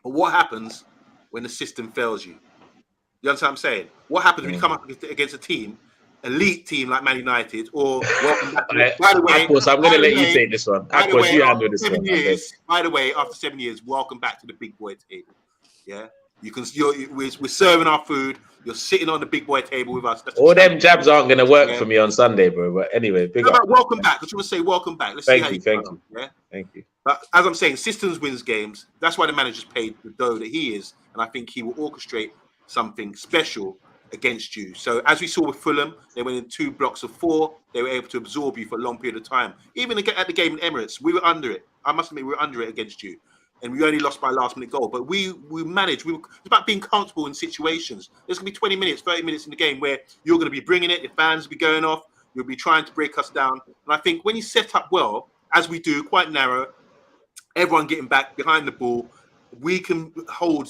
But what happens when the system fails you? You understand what I'm saying? What happens when you come up against a team, elite team like Man United, or by the way, Akpos, I'm going to let you take this one. Akpos, you handle this one. By the way, after 7 years, welcome back to the big boy table. Yeah, we're serving our food. You're sitting on the big boy table with us. All them jabs aren't going to work for me on Sunday, bro. But anyway, welcome back. I just want to say welcome back. Let's see how you thank you. Yeah, thank you. But as I'm saying, systems wins games. That's why the manager's paid the dough that he is, and I think he will orchestrate something special against you. So as we saw with Fulham, they went in 2 blocks of 4. They were able to absorb you for a long period of time. Even at the game in Emirates, we were under it. I must admit, we were under it against you. And we only lost by last-minute goal. But we managed. It's about being comfortable in situations. There's going to be 20 minutes, 30 minutes in the game where you're going to be bringing it. Your fans will be going off. You'll be trying to break us down. And I think when you set up well, as we do, quite narrow, everyone getting back behind the ball, we can hold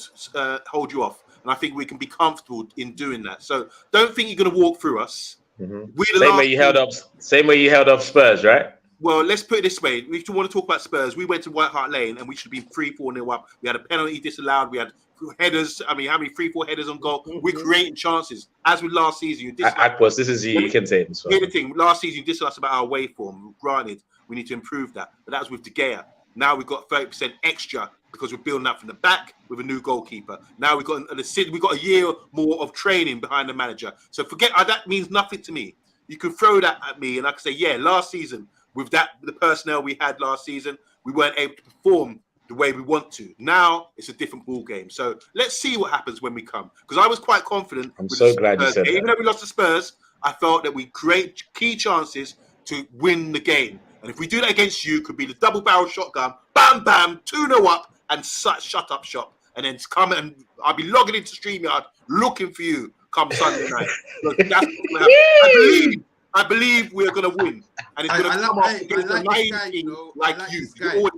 you off. And I think we can be comfortable in doing that. So don't think you're going to walk through us. Same way you held up Spurs, right? Well, let's put it this way. We want to talk about Spurs. We went to White Hart Lane and we should be 3-4-0 up. We had a penalty disallowed. We had headers. I mean, how many 3-4 headers on goal? We're creating chances. As with last season, Akpos, this is you. You can say this one. Here's the thing. Last season, you dissed us about our away form. Granted, we need to improve that. But that was with De Gea. Now we've got 30% extra because we're building up from the back with a new goalkeeper. Now we've got a year more of training behind the manager. So forget that means nothing to me. You can throw that at me and I can say, yeah, last season, with the personnel we had last season, we weren't able to perform the way we want to. Now it's a different ball game. So let's see what happens when we come. Because I was quite confident. I'm so glad you said that. Even though we lost to Spurs, I felt that we create key chances to win the game. And if we do that against you, it could be the double barrel shotgun, bam, bam, 2-0 up, and shut up shop. And then come and I'll be logging into StreamYard looking for you come Sunday night. That's what's gonna happen. I believe we're going to win. And it's going to come off against a lion team like you. All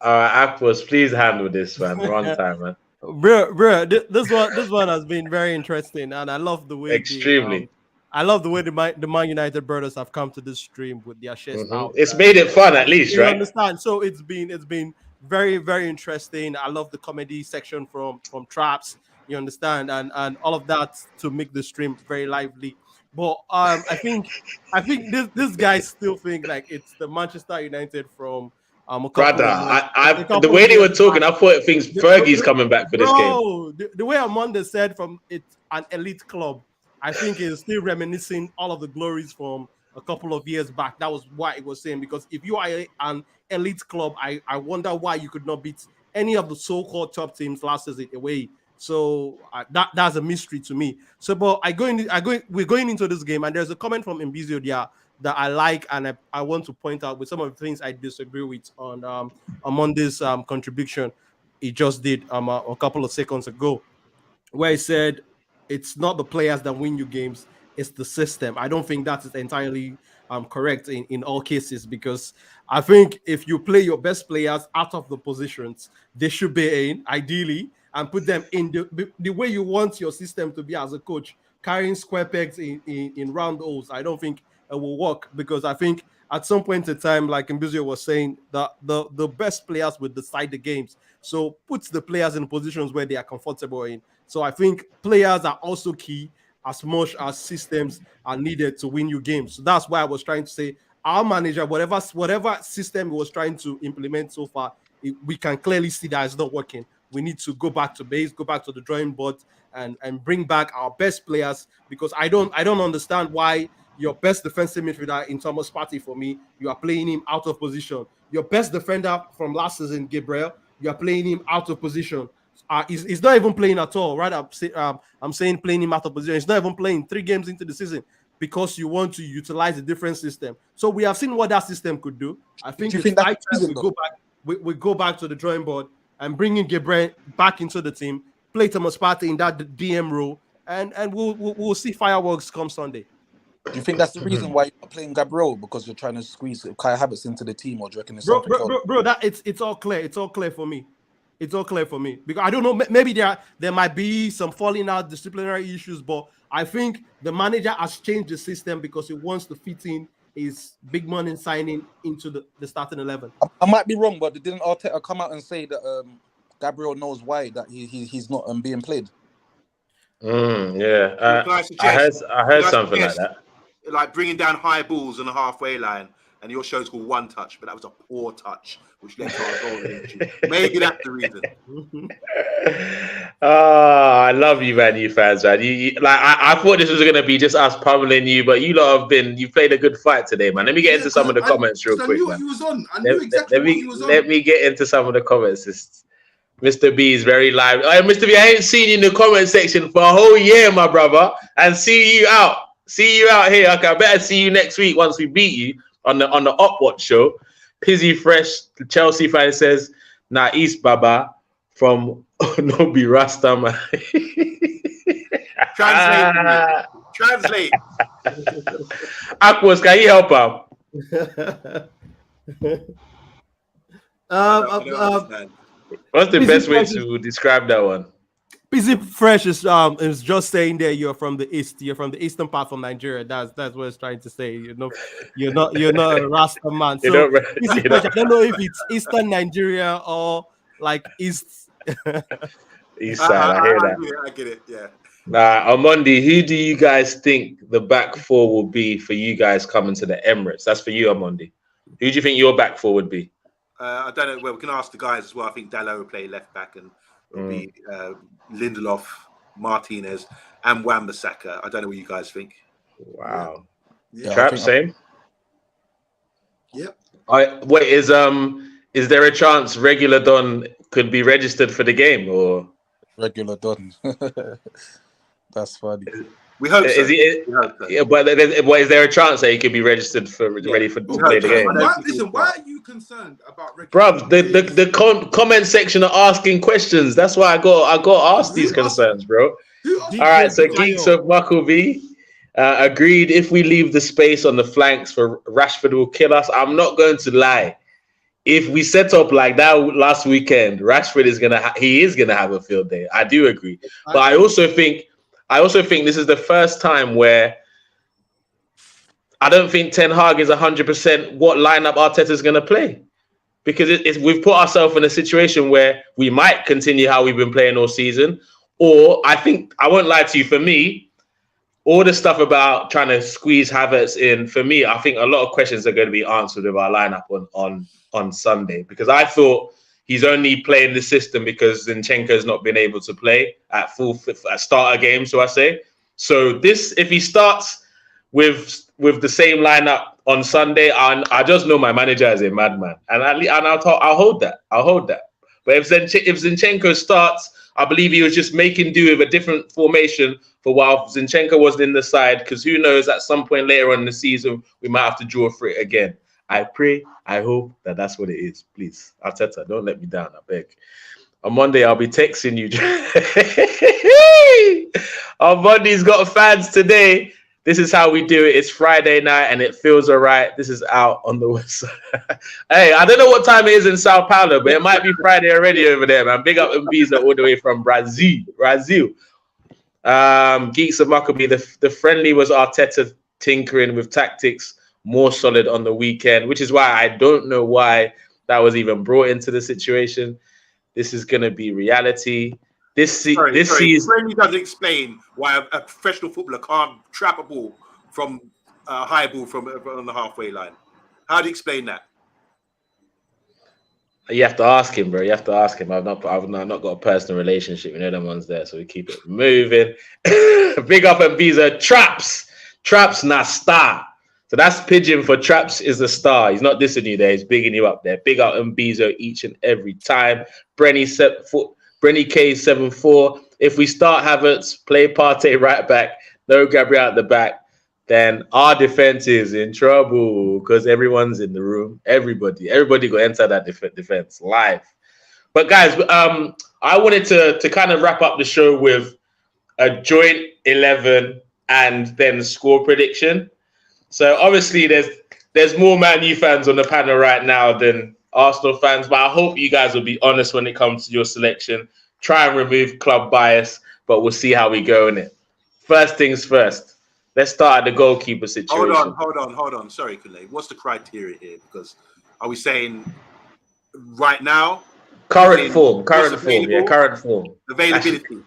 right, Akpos, please handle this, man. Wrong time, man. Bro, this one has been very interesting, and I love the way extremely. I love the way the Man United brothers have come to this stream with their chest out. It's made it fun, at least, you right? Understand? So it's been very, very interesting. I love the comedy section from Traps. You understand, and all of that to make the stream very lively. But I think this guys still think like it's the Manchester United from the way they were talking, I thought things Fergie's coming back for this game. The way Amanda said from it's an elite club, I think it's still reminiscing all of the glories from a couple of years back. That was what it was saying, because if you are an elite club, I wonder why you could not beat any of the so-called top teams last season away. So that's a mystery to me. So, but we're going into this game, and there's a comment from Mbizio there that I like, and I want to point out with some of the things I disagree with on Monday's contribution he just did a couple of seconds ago, where he said it's not the players that win you games, it's the system. I don't think that is entirely correct in all cases, because I think if you play your best players out of the positions they should be in, ideally, and put them in the way you want your system to be as a coach, carrying square pegs in round holes, I don't think it will work, because I think at some point in time, like Mbizio was saying, that the best players will decide the games. So put the players in positions where they are comfortable in. So I think players are also key as much as systems are needed to win you games. So that's why I was trying to say our manager, whatever system he was trying to implement so far, we can clearly see that it's not working. We need to go back to base, go back to the drawing board, and bring back our best players, because I don't understand why your best defensive midfielder in Thomas Partey, for me, you are playing him out of position. Your best defender from last season, Gabriel, you are playing him out of position. He's not even playing at all, right? I'm saying playing him out of position. He's not even playing 3 games into the season because you want to utilize a different system. So we have seen what that system could do. I think it's high time we go back to the drawing board and bring in Gabriel back into the team, play Thomas Partey in that DM role, and we'll see fireworks come Sunday. Do you think that's the reason why you're not playing Gabriel, because you're trying to squeeze Kai Havertz into the team, or do you reckon it's something else? Bro, that it's all clear. It's all clear for me. It's all clear for me, because I don't know. Maybe there might be some falling out, disciplinary issues, but I think the manager has changed the system because he wants to fit in his big money signing into the starting 11. I might be wrong, but didn't Arteta come out and say that Gabriel knows why that he's not being played? Yeah, I heard something like that. Like bringing down high balls on the halfway line, and your show's called One Touch, but that was a poor touch, which led to our goal. Maybe that's the reason. I love you, man. You fans, man. You like I thought this was gonna be just us pummeling you, but you lot you played a good fight today, man. Let me get into some of the comments real quick, man. He was on. I knew exactly what he was on. Let me get into some of the comments. Mr. B is very live. Mr. B, I ain't seen you in the comment section for a whole year, my brother, and see you out. See you out here. Okay, I better see you next week once we beat you on the Upwatch show. Pizzy Fresh, the Chelsea fan, says, "Nah, East Baba from Nobi Rasta, man." Translate. Akpos, can you help him? What's the best way to describe that one? Pizzy Fresh is just saying that you're from the east. You're from the eastern part of Nigeria. That's what it's trying to say. You're not a Rasta man. So Pizzy Fresh, I don't know if it's eastern Nigeria or like east. East side. I hear that. I get it. Yeah. Amondi, who do you guys think the back four will be for you guys coming to the Emirates? That's for you, Amondi. Who do you think your back four would be? I don't know. Well, we can ask the guys as well. I think Dalot will play left back, and it'll be Lindelof, Martinez, and Wan-Bissaka. I don't know what you guys think. Wow. Yeah. Trap, same. Yep. Wait, is Is there a chance regular Don could be registered for the game, or Regular Don? That's funny. We hope so. is he? We hope so. Yeah, but is there a chance that he could be registered for ready for to play the game? Why are you concerned about Bruv, the comment section are asking questions. That's why I got to ask these concerns, bro. All right, so Geeks of Muckleby agreed. If we leave the space on the flanks for Rashford will kill us. I'm not going to lie. If we set up like that last weekend, Rashford is gonna have a field day. I do agree, but I also think this is the first time where I don't think Ten Hag is 100% what lineup Arteta is gonna play, because we've put ourselves in a situation where we might continue how we've been playing all season, or I think I won't lie to you. For me, all the stuff about trying to squeeze Havertz in, for me, I think a lot of questions are going to be answered with our lineup on Sunday, because I thought he's only playing the system because Zinchenko's not been able to play at starter game, so I say. So if he starts with the same lineup on Sunday, I just know my manager is a madman, and I'll hold that. But if Zinchenko starts, I believe he was just making do with a different formation for while Zinchenko wasn't in the side, because who knows, at some point later on in the season, we might have to draw for it again. I pray, I hope that's what it is. Please, Arteta, don't let me down, I beg. On Monday, I'll be texting you. Our Monday's got fans today. This is how we do it. It's Friday night and it feels all right. This is out on the west side. Hey, I don't know what time it is in Sao Paulo, but it might be Friday already over there, man. Big up Mbiza all the way from Brazil. Geeks of Muckleby, the friendly was Arteta tinkering with tactics, more solid on the weekend, which is why I don't know why that was even brought into the situation. This is going to be reality. This season, Friendly doesn't explain why a professional footballer can't trap a ball from a high ball from on the halfway line. How do you explain that? You have to ask him, bro. You have to ask him. I've not got a personal relationship. You know them ones there, so we keep it moving. Big up and Visa. Traps na star. So that's Pidgin for Traps is the star. He's not dissing you there. He's bigging you up there. Big up Mbizo each and every time. Brenny K74. If we start Havertz, play Partey right back, no Gabriel at the back, then our defense is in trouble because everyone's in the room. Everybody got to enter that defense live. But guys, I wanted to kind of wrap up the show with a joint 11 and then score prediction. So obviously there's more Man U fans on the panel right now than Arsenal fans, but I hope you guys will be honest when it comes to your selection. Try and remove club bias, but we'll see how we go in it. First things first. Let's start at the goalkeeper situation. Hold on. Sorry, Kule. What's the criteria here? Because are we saying right now? Current form. Availability.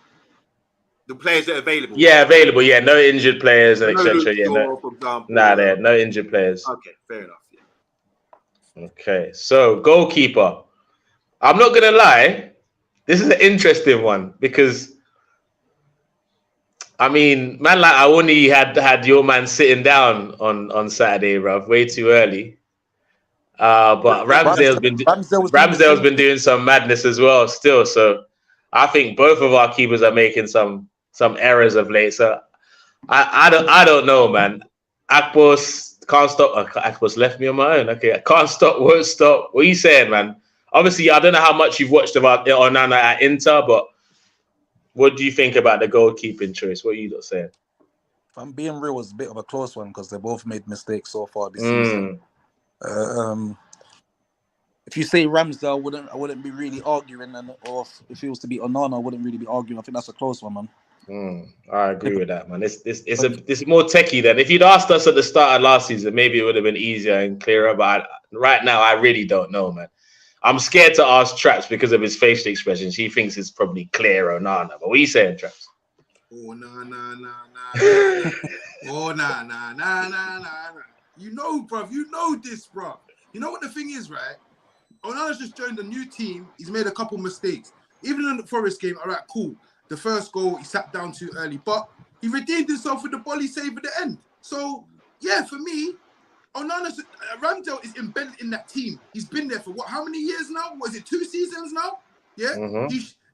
The players that are available. Yeah, available. Yeah, no injured players and etc. For example. No injured players. Okay, fair enough. Yeah. Okay, so goalkeeper. I'm not gonna lie. This is an interesting one because I mean, man, like I only had your man sitting down on Saturday, bruv, way too early. But Ramsdale's been doing some madness as well, still. So I think both of our keepers are making some errors of late. So I don't know, man. Akpos can't stop. Akpos left me on my own. Okay, I can't stop, won't stop. What are you saying, man? Obviously, I don't know how much you've watched about Onana at Inter, but what do you think about the goalkeeping choice? What are you not saying? If I'm being real, it's a bit of a close one because they both made mistakes so far this season. If you say Ramsdale, I wouldn't be really arguing, or if it was to be Onana, I wouldn't really be arguing. I think that's a close one, man. I agree with that, man. It's more techie than if you'd asked us at the start of last season, maybe it would have been easier and clearer. But right now, I really don't know, man. I'm scared to ask Traps because of his facial expressions. He thinks it's probably clear or Nana. But what are you saying, Traps? Oh, nah. Oh, nah. You know, bruv. You know this, bruv. You know what the thing is, right? Onana's just joined a new team. He's made a couple mistakes. Even in the Forest game, all right, cool. The first goal, he sat down too early. But he redeemed himself with the volley save at the end. So, yeah, for me, Ramsdale is embedded in that team. He's been there for what? How many years now? Was it 2 seasons now? Yeah.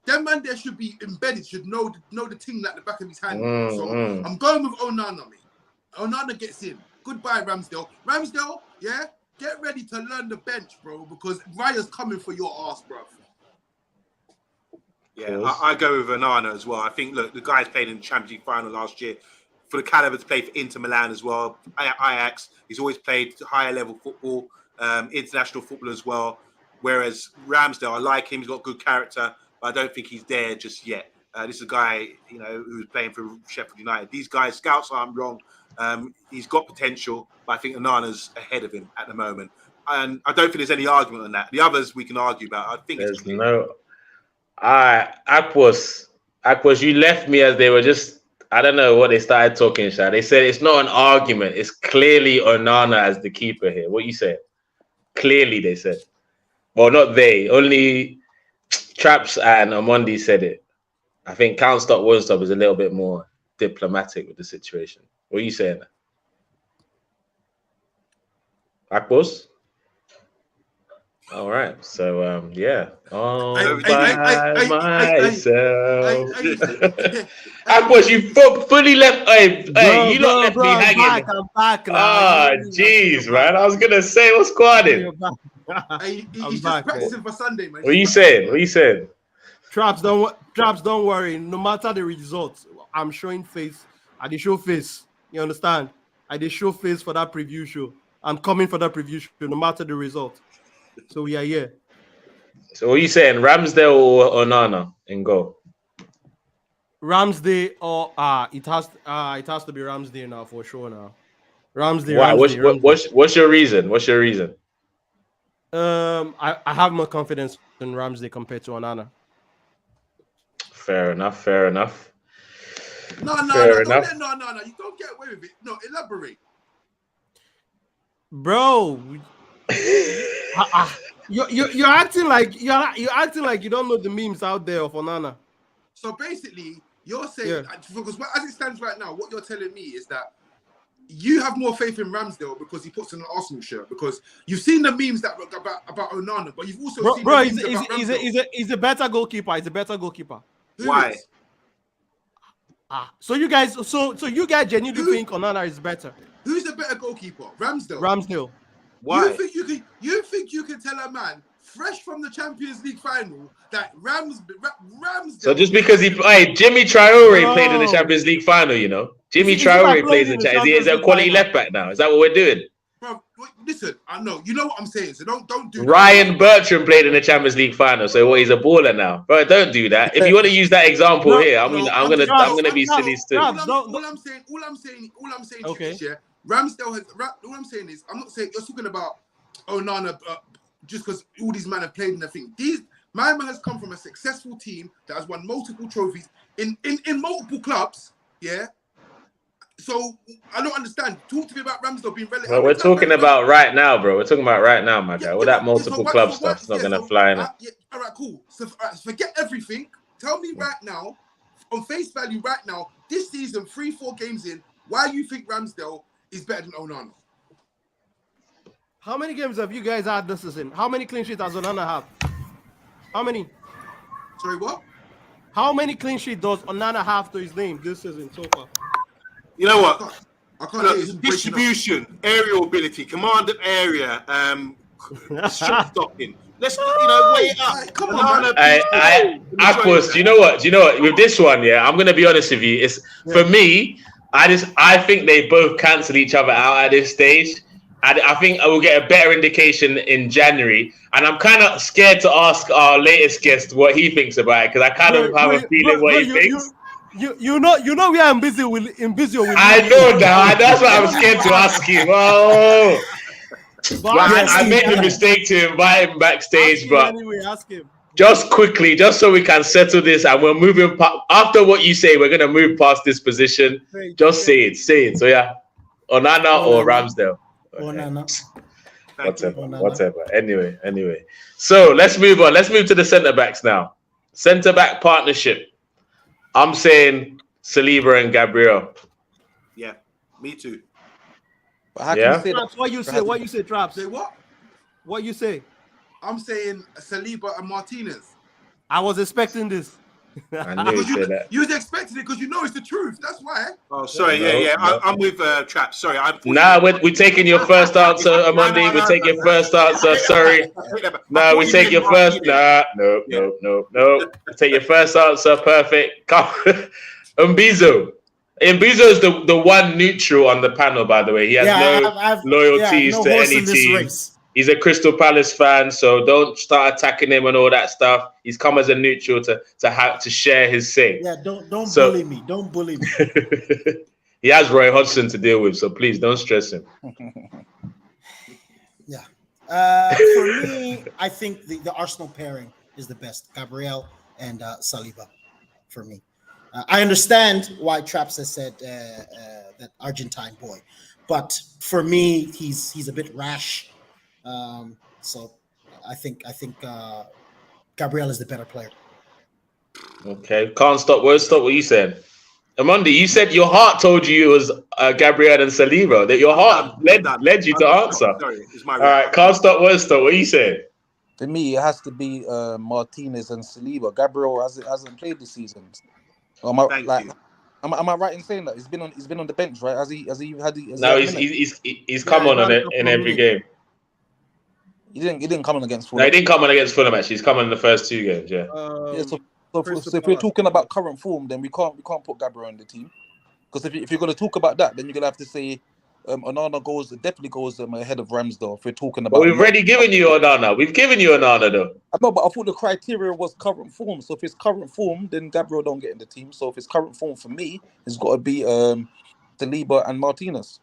That man there should be embedded. Should know the thing like the back of his hand. So I'm going with Onana, mate. Onana gets in. Goodbye, Ramsdale. Ramsdale, yeah. Get ready to learn the bench, bro, because Raya's coming for your ass, bro. Yeah, I go with Onana as well. I think, look, the guy's played in the Champions League final last year. For the caliber to play for Inter Milan as well, Ajax, he's always played higher level football, international football as well. Whereas Ramsdale, I like him, he's got good character, but I don't think he's there just yet. This is a guy, who's playing for Sheffield United. These guys, scouts aren't wrong. He's got potential, but I think Onana's ahead of him at the moment. And I don't think there's any argument on that. The others we can argue about. I think there's no. Akpos, you left me as they were just. I don't know what they started talking, Shah. They said it's not an argument. It's clearly Onana as the keeper here. What you said? Clearly, they said. Well, not they. Only Traps and Amondi said it. I think Count Stop, Won't Stop is a little bit more diplomatic with the situation. What are you saying? Akpos? All right. So, yeah. Myself. Akpos, you fully left. Hey, you not left me hanging. I'm back now. Ah, jeez, man. I was going to say, what's going on? He's just practicing for Sunday, man. What are you saying? Traps, don't worry. No matter the results, I'm showing face. I did show face. You understand? I did show face for that preview show. I'm coming for that preview show, no matter the result. So we are here. So what are you saying? Ramsdale or Onana in goal? Ramsdale or it has to be Ramsdale now for sure now. Ramsdale. Why? Ramsdale. What's your reason? I have more confidence in Ramsdale compared to Onana. Fair enough. No. You don't get away with it. No, elaborate. Bro, you're acting like you don't know the memes out there of Onana. So basically, you're saying because as it stands right now, what you're telling me is that you have more faith in Ramsdale because he puts on an Arsenal shirt. Because you've seen the memes about Onana, but you've also seen the memes about Ramsdale. He's a better goalkeeper. Why? So you guys genuinely think Onana is better? Who's the better goalkeeper? Ramsdale. Why? You think you can tell a man fresh from the Champions League final that Ramsdale? So just because Jimmy Traore played in the Champions League final, Jimmy Traore plays in the Champions League. Is a quality left back now? Is that what we're doing? Bro, listen, I know you know what I'm saying, so don't do Ryan Bertrand played in the Champions League final, so he's a baller now, bro. Don't do that. If you want to use that example here, I'm gonna be silly still. All I'm saying okay. is, Ramsdale has. All I'm saying is, I'm not saying you're talking about Onana just because all these men have played in the thing. My man has come from a successful team that has won multiple trophies in multiple clubs. Yeah. So I don't understand. Talk to me about Ramsdale being relative. Well, we're talking about right now, bro. We're talking about right now, my guy. All that multiple club stuff's not gonna fly in it. All right, cool. So forget everything. Tell me right now, on face value, right now, this season, 3-4 games in, why you think Ramsdale is better than Onana? How many games have you guys had this season? How many clean sheets does Onana have? How many? Sorry, what? How many clean sheets does Onana have to his name this season so far? You know what? I can't distribution, aerial ability, command of area, shot stopping. Let's weigh it up. Come on, man. Akpos, do you know what? With this one, I'm gonna be honest with you. For me. I think they both cancel each other out at this stage. I think I will get a better indication in January. And I'm kind of scared to ask our latest guest what he thinks about it, because I kind of have a feeling what he thinks. You know we are in busy with I know that. That's why I'm scared to ask him. Oh. I made the mistake to invite him backstage, but anyway, ask him. Just quickly, just so we can settle this, and we're moving after what you say, we're gonna move past this position. Just say it. So Onana or Ramsdale. Okay. Onana. Whatever. Anyway. So let's move on. Let's move to the centre backs now. Centre back partnership. I'm saying Saliba and Gabriel. Yeah, me too. But how can you say Traps, that? what you say? What you say, Traps? Say what? What you say? I'm saying Saliba and Martinez. I was expecting this. I knew he'd say that. You was expecting it because you know it's the truth. That's why. Oh, sorry. I'm with Traps. Sorry. Nah, we're taking your first answer, Amandi. We take your first answer. Sorry. No, we take your first. Nah, no. We take your first answer. Perfect. Mbizo. Mbizo is the one neutral on the panel, by the way. He has no loyalties to any team. He's a Crystal Palace fan, so don't start attacking him and all that stuff. He's come as a neutral to share his say. Yeah, don't bully me. Don't bully me. He has Roy Hodgson to deal with, so please don't stress him. Yeah. For me, I think the Arsenal pairing is the best. Gabriel and Saliba, for me. I understand why Traps has said that Argentine boy, but for me, he's a bit rash. So I think Gabriel is the better player. Okay, won't stop what you said. Amandi, you said your heart told you it was Gabriel and Saliba. That your heart led you to answer. Sorry, it's my all right, can't stop, won't stop. What you said? For me, it has to be Martinez and Saliba. Gabriel hasn't played this season. Am I right in saying that he's been on the bench, right? Has he come on it in every game. He didn't come on against Fulham. No, he didn't come on against Fulham. Actually, he's come on in the first 2 games. Yeah. So if we're talking about current form, then we can't put Gabriel in the team, because if you're going to talk about that, then you're going to have to say Onana definitely goes ahead of Ramsdale. If we're talking about, we've already given you Onana. We've given you Onana though. I know, but I thought the criteria was current form. So if it's current form, then Gabriel don't get in the team. So if it's current form for me, it's got to be Saliba and Martinez.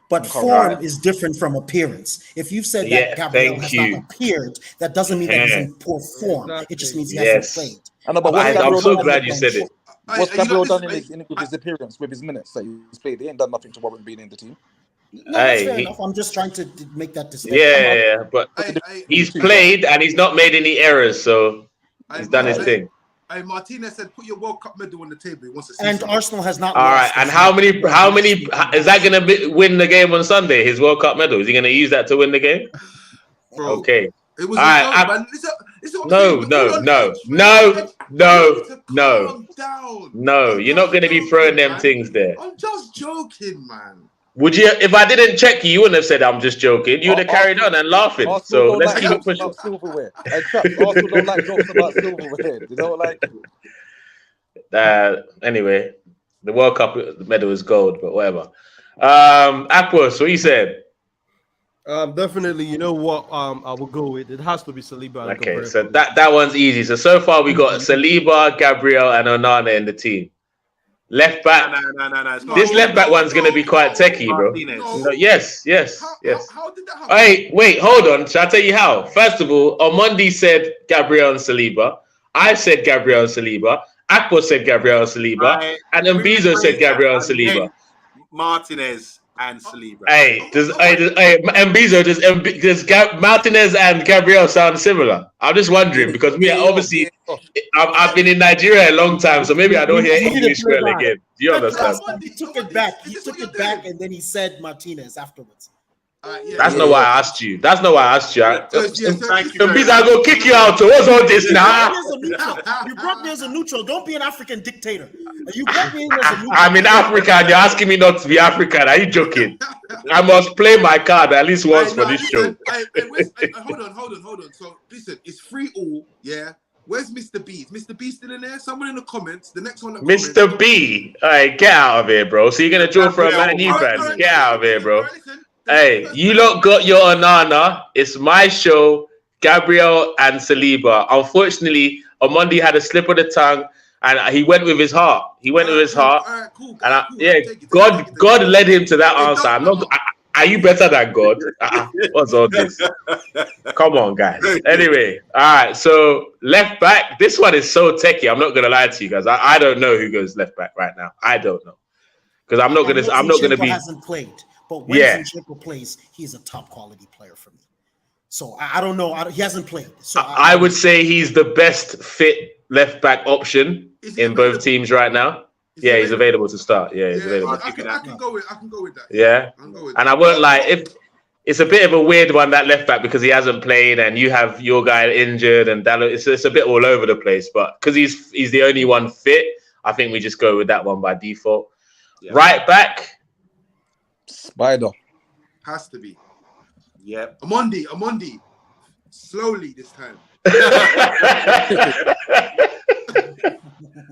But form is different from appearance. If you've said that Gabriel has not appeared, that doesn't mean that he's in poor form. It just means he hasn't played. I know, but I'm so glad you said it. What's Gabriel done with his appearance, with his minutes that he's played? He ain't done nothing to warrant being in the team. No, that's fair enough. I'm just trying to make that distinction. Yeah, but he's played and he's not made any errors, so he's done his thing. Martinez said, "Put your World Cup medal on the table." He wants to see and something. Arsenal has not. All right, and how many is that going to win the game on Sunday? His World Cup medal, is he going to use that to win the game? Bro, okay. It was No. You're not going to be throwing them things there. I'm just joking, man. Would you? If I didn't check you wouldn't have said I'm just joking. You would have carried on and laughing. So let's keep it pushing. Silverware. Arsenal don't like jokes about silverware. You know, like. Anyway, the World Cup medal is gold, but whatever. Akpos, what you said? Definitely. You know what? I will go with. It has to be Saliba. Okay, so that one's easy. So far we got Saliba, Gabriel, and Onana in the team. Left back. No. This left back one's going to be quite techie, bro. No, yes. How did that happen? Hey, wait, hold on. Shall I tell you how? First of all, Omondi said Gabriel and Saliba. I said Gabriel and Saliba. Akpos said Gabriel and Saliba. And Mbizo said Gabriel and Saliba. Martinez and Saliba. Hey, Mbizo, does Martinez and Gabriel sound similar? I'm just wondering because obviously I've been in Nigeria a long time, so maybe I don't hear English well again. Do you understand? He took it back. He took it back, and then he said Martinez afterwards. That's not why I asked you. Thank you. Mbizo, I go kick you out. So what's all this now? You brought me as a neutral. Don't be an African dictator. You brought me in as a neutral. I'm in Africa and you're asking me not to be African. Are you joking? I must play my card at least once for this show. Hold on. So listen, it's 3-3, yeah. Where's Mr. B? Is Mr. B still in there? Someone in the comments. The next one. Mr. B. All right, get out of here, bro. So you're going to draw for a Man U fan? Get out of here, bro. Hey, you lot got your Onana. It's my show, Gabriel and Saliba. Unfortunately, Omondi had a slip of the tongue, and he went with his heart. Cool. And God led him to that answer. I'm not. Are you better than God? What's all this? Come on, guys. Anyway, all right. So left back. This one is so techie. I'm not gonna lie to you guys. I don't know who goes left back right now. I don't know because I'm not gonna be. Hasn't played. But when Zinchenko plays, he's a top quality player for me. So I don't know. He hasn't played. So I would say he's the best fit left back option in both teams right now. Yeah, he's available to start. Yeah, he's available. I can go with that. Yeah, and I won't lie, if it's a bit of a weird one, that left back, because he hasn't played and you have your guy injured and Dallo, it's a bit all over the place. But because he's the only one fit, I think we just go with that one by default. Yeah. Right back, Spider has to be. Yep. Amondi, slowly this time.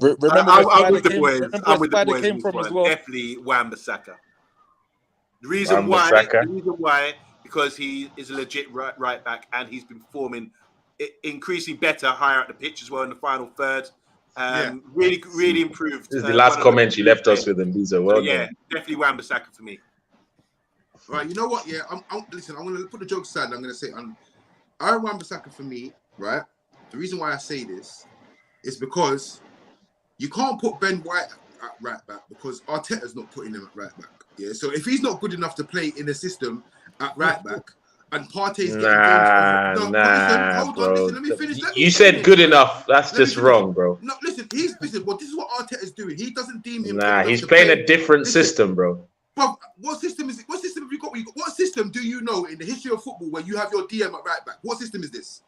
Remember I'm with the boys. I'm with the boys. Came from as well. Definitely Wan-Bissaka. The reason why, because he is a legit right back and he's been performing increasingly better higher up the pitch as well in the final third. Really improved. This is the last comment you left us with, and these are well. Yeah, definitely Wan-Bissaka for me. Right, you know what? Yeah, listen. I'm going to put the joke aside. I'm going to say, Aaron Wan-Bissaka for me. Right. The reason why I say this is because you can't put Ben White at right back because Arteta's not putting him at right back. Yeah, so if he's not good enough to play in the system at right back, and Partey's getting games, listen, let me finish. You said good enough. That's just wrong, bro. No, listen. Well, this is what Arteta's doing. He doesn't deem him. He's playing a different system, bro. But what system is it? What system have you got? What system do you know in the history of football where you have your DM at right back? What system is this?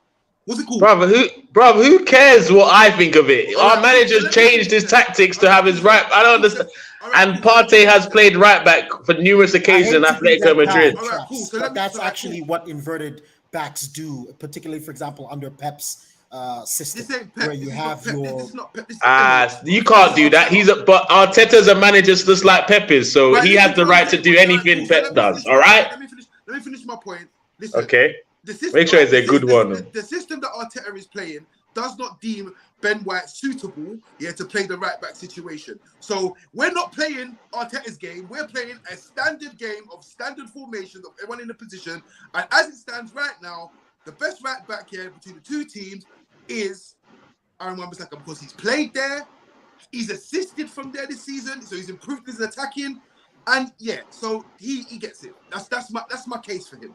What's it called? Brother, who cares what I think of it? Our manager's changed his tactics to have his right. I don't understand. And Partey has played right back for numerous occasions in Atletico Madrid. That's actually what inverted backs do, particularly, for example, under Pep's system, where you have your. You can't do that. But Arteta's a manager just like Pep is, so he has the right to do anything Pep does. All right. Let me finish my point. Listen, okay. Make sure it's a good one. The system that Arteta is playing does not deem Ben White suitable, to play the right back situation. So we're not playing Arteta's game. We're playing a standard game of standard formation of everyone in the position. And as it stands right now, the best right back here between the two teams is Aaron Wan-Bissaka because he's played there, he's assisted from there this season, so he's improved his attacking, and so he gets it. That's my case for him.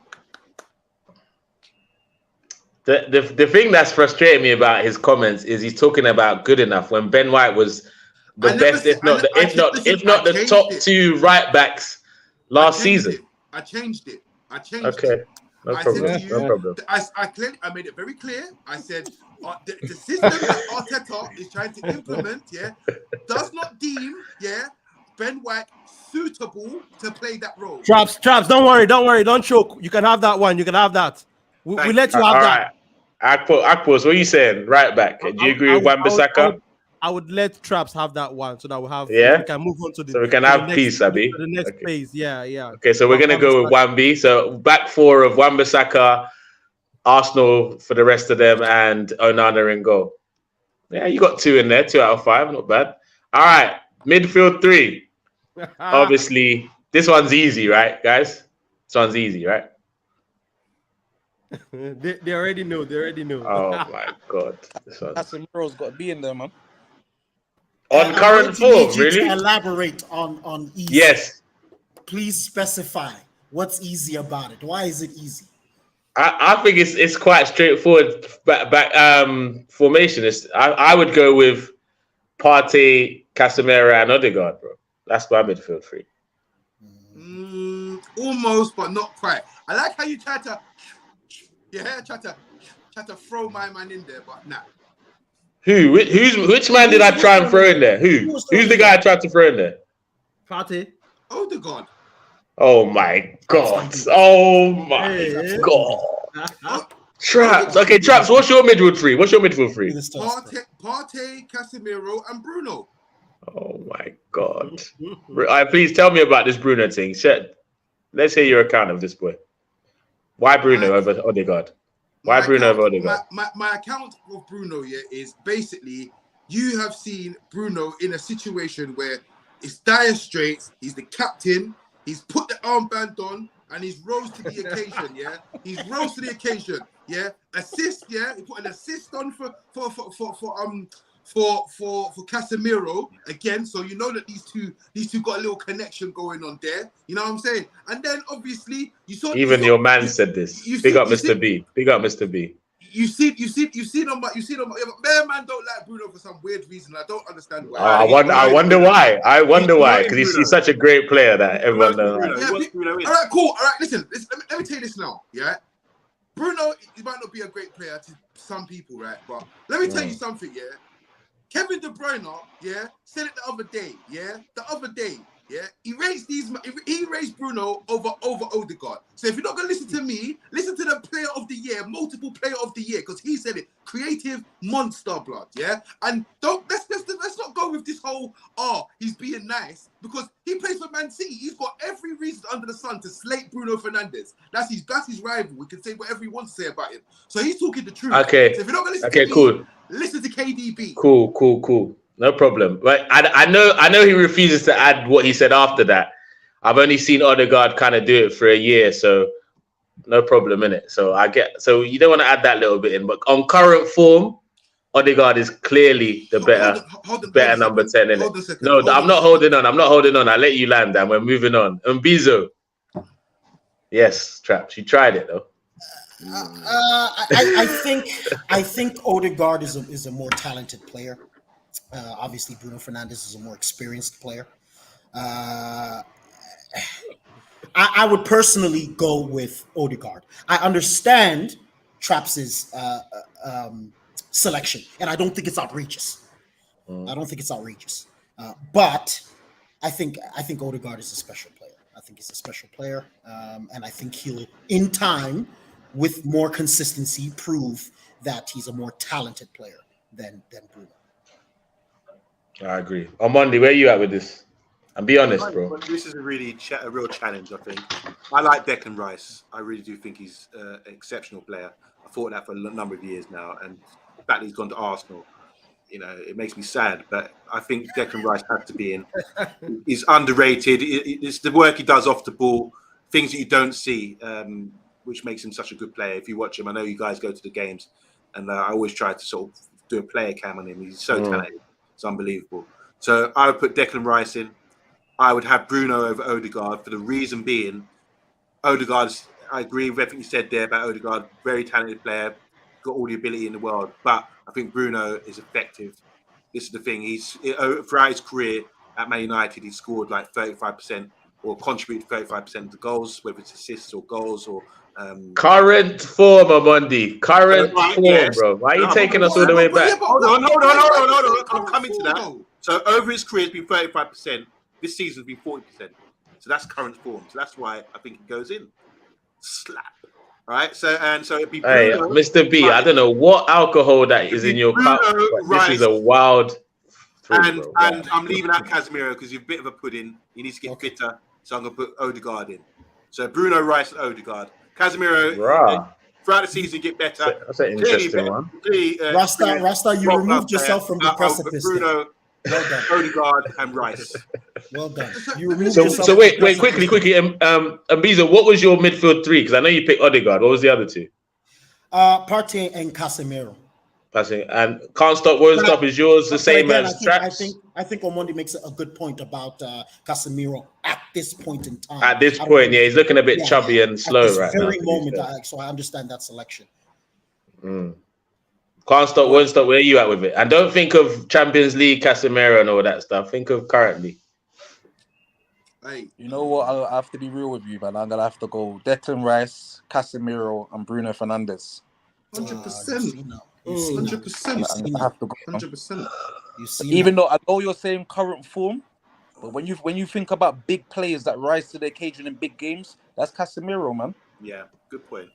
The thing that's frustrating me about his comments is he's talking about good enough when Ben White was the best, if not the top two right backs last season. I changed it. Okay, no problem. I made it very clear. I said the system that Arteta is trying to implement, does not deem, Ben White suitable to play that role. Traps, don't worry, don't choke. You can have that one. You can have that. We let you have that. Akpos, what are you saying? Right back. Do you agree with Wan-Bissaka? I would let Traps have that one so that we'll have. Yeah. We can move on to the. So we can have peace, Abby. The next phase. Yeah. Okay, so we're gonna go with Wan-B. So back four of Wan-Bissaka, Arsenal for the rest of them, and Onana in goal. Yeah, you got 2 in there, 2 out of 5, not bad. All right, midfield 3. Obviously, this one's easy, right, guys? This one's easy, right? They already know. Oh my god, Casemiro's got to be in there, man. On current form, really? Elaborate on easy. Yes. Please specify what's easy about it. Why is it easy? I think it's quite straightforward. Back formation. I would go with Partey, Casemiro, and Odegaard, bro. That's my midfield 3. Almost, but not quite. I like how you try to throw my man in there, but nah. Which man did I try and throw in there? Who's the guy I tried to throw in there? Partey. Odegaard. Oh my god. Traps. Okay, Traps, what's your midfield 3? Partey, Casemiro, and Bruno. Oh my god. Please tell me about this Bruno thing. Let's hear your account of this boy. Why Bruno over Odegaard? Why Bruno over Odegaard? My account of Bruno is basically you have seen Bruno in a situation where it's dire straits. He's the captain. He's put the armband on and he's rose to the occasion. He's rose to the occasion. Assist. He put an assist on for Casemiro again, so you know that these two got a little connection going on there. You know what I'm saying? And then obviously you saw your man said this. Big up Mr. B. You see them. Man don't like Bruno for some weird reason. I don't understand why. I wonder why. Because he's such a great player that everyone knows. All right, cool. All right, listen. Let me tell you this now. Yeah, Bruno, he might not be a great player to some people, right? But let me tell you something. Yeah, Kevin De Bruyne, said it the other day. Yeah, he raised Bruno over Odegaard. So if you're not gonna listen to me, listen to the player of the year, multiple player of the year, because he said it. Creative monster, blood. Yeah, and let's not go with this whole he's being nice, because he plays for Man City. He's got every reason under the sun to slate Bruno Fernandes. That's his rival. We can say whatever he wants to say about him. So he's talking the truth. Okay. So if you're not gonna listen to me, cool. Listen to KDB. Cool. No problem. But I know he refuses to add what he said after that. I've only seen Odegaard kind of do it for a year, so no problem in it. So you don't want to add that little bit in. But on current form, Odegaard is clearly the better number 10 in it. No, I'm not holding on. I let you land, and we're moving on. Mbizo. Yes, Traps. You tried it though. I think Odegaard is a more talented player. Obviously, Bruno Fernandes is a more experienced player. I would personally go with Odegaard. I understand Traps' selection, and I don't think it's outrageous. But I think Odegaard is a special player. I think he's a special player, and I think he'll, in time, with more consistency, prove that he's a more talented player than Bruno. I agree. On Monday, where are you at with this? And be honest, bro. This is a real challenge, I think. I like Declan Rice. I really do think he's an exceptional player. I thought that for a number of years now, and the fact that he's gone to Arsenal, it makes me sad. But I think Declan Rice has to be in. He's underrated. It's the work he does off the ball, things that you don't see, which makes him such a good player. If you watch him, I know you guys go to the games, and I always try to sort of do a player cam on him. He's so talented. It's unbelievable. So I would put Declan Rice in. I would have Bruno over Odegaard, for the reason being, Odegaard's, I agree with everything you said there about Odegaard, very talented player, got all the ability in the world, but I think Bruno is effective. This is the thing, throughout his career at Man United, he scored like 35% or contributed 35% of the goals, whether it's assists or goals or... current form, Amondi. Current form, bro. Why are you taking us all the way back? Hold on. I'm coming to that. So over his career, it's been 35%. This season's been 40%. So that's current form. So that's why I think it goes in. Slap. Right? So it'd be Bruno, hey, Mr. B, I don't know what alcohol that is in your cup. This is a wild and I'm leaving out Casemiro because you're a bit of a pudding. He needs to get fitter. So I'm gonna put Odegaard in. So Bruno, Rice, and Odegaard. Casemiro throughout the season get better. That's an interesting one. Rasta, you removed yourself from the precipice. Bruno, Odegaard, and Rice. Well done. So wait, quickly. Mbizo, what was your midfield three? Because I know you picked Odegaard. What was the other two? Partey and Casemiro. And can't stop, won't stop is yours, the same as Traps. I think Omondi makes a good point about Casemiro at this point in time. At this point, he's looking a bit chubby and slow right now. Very moment, so I understand that selection. Can't stop, won't stop. Where are you at with it? And don't think of Champions League, Casemiro, and all that stuff. Think of currently. Hey, you know what? I have to be real with you, man. I'm gonna have to go Declan Rice, Casemiro, and Bruno Fernandes. 100%. 100%. I have to go. 100%. Even though I know you're saying current form, but when you think about big players that rise to the occasion in big games, that's Casemiro, man. Yeah, good point.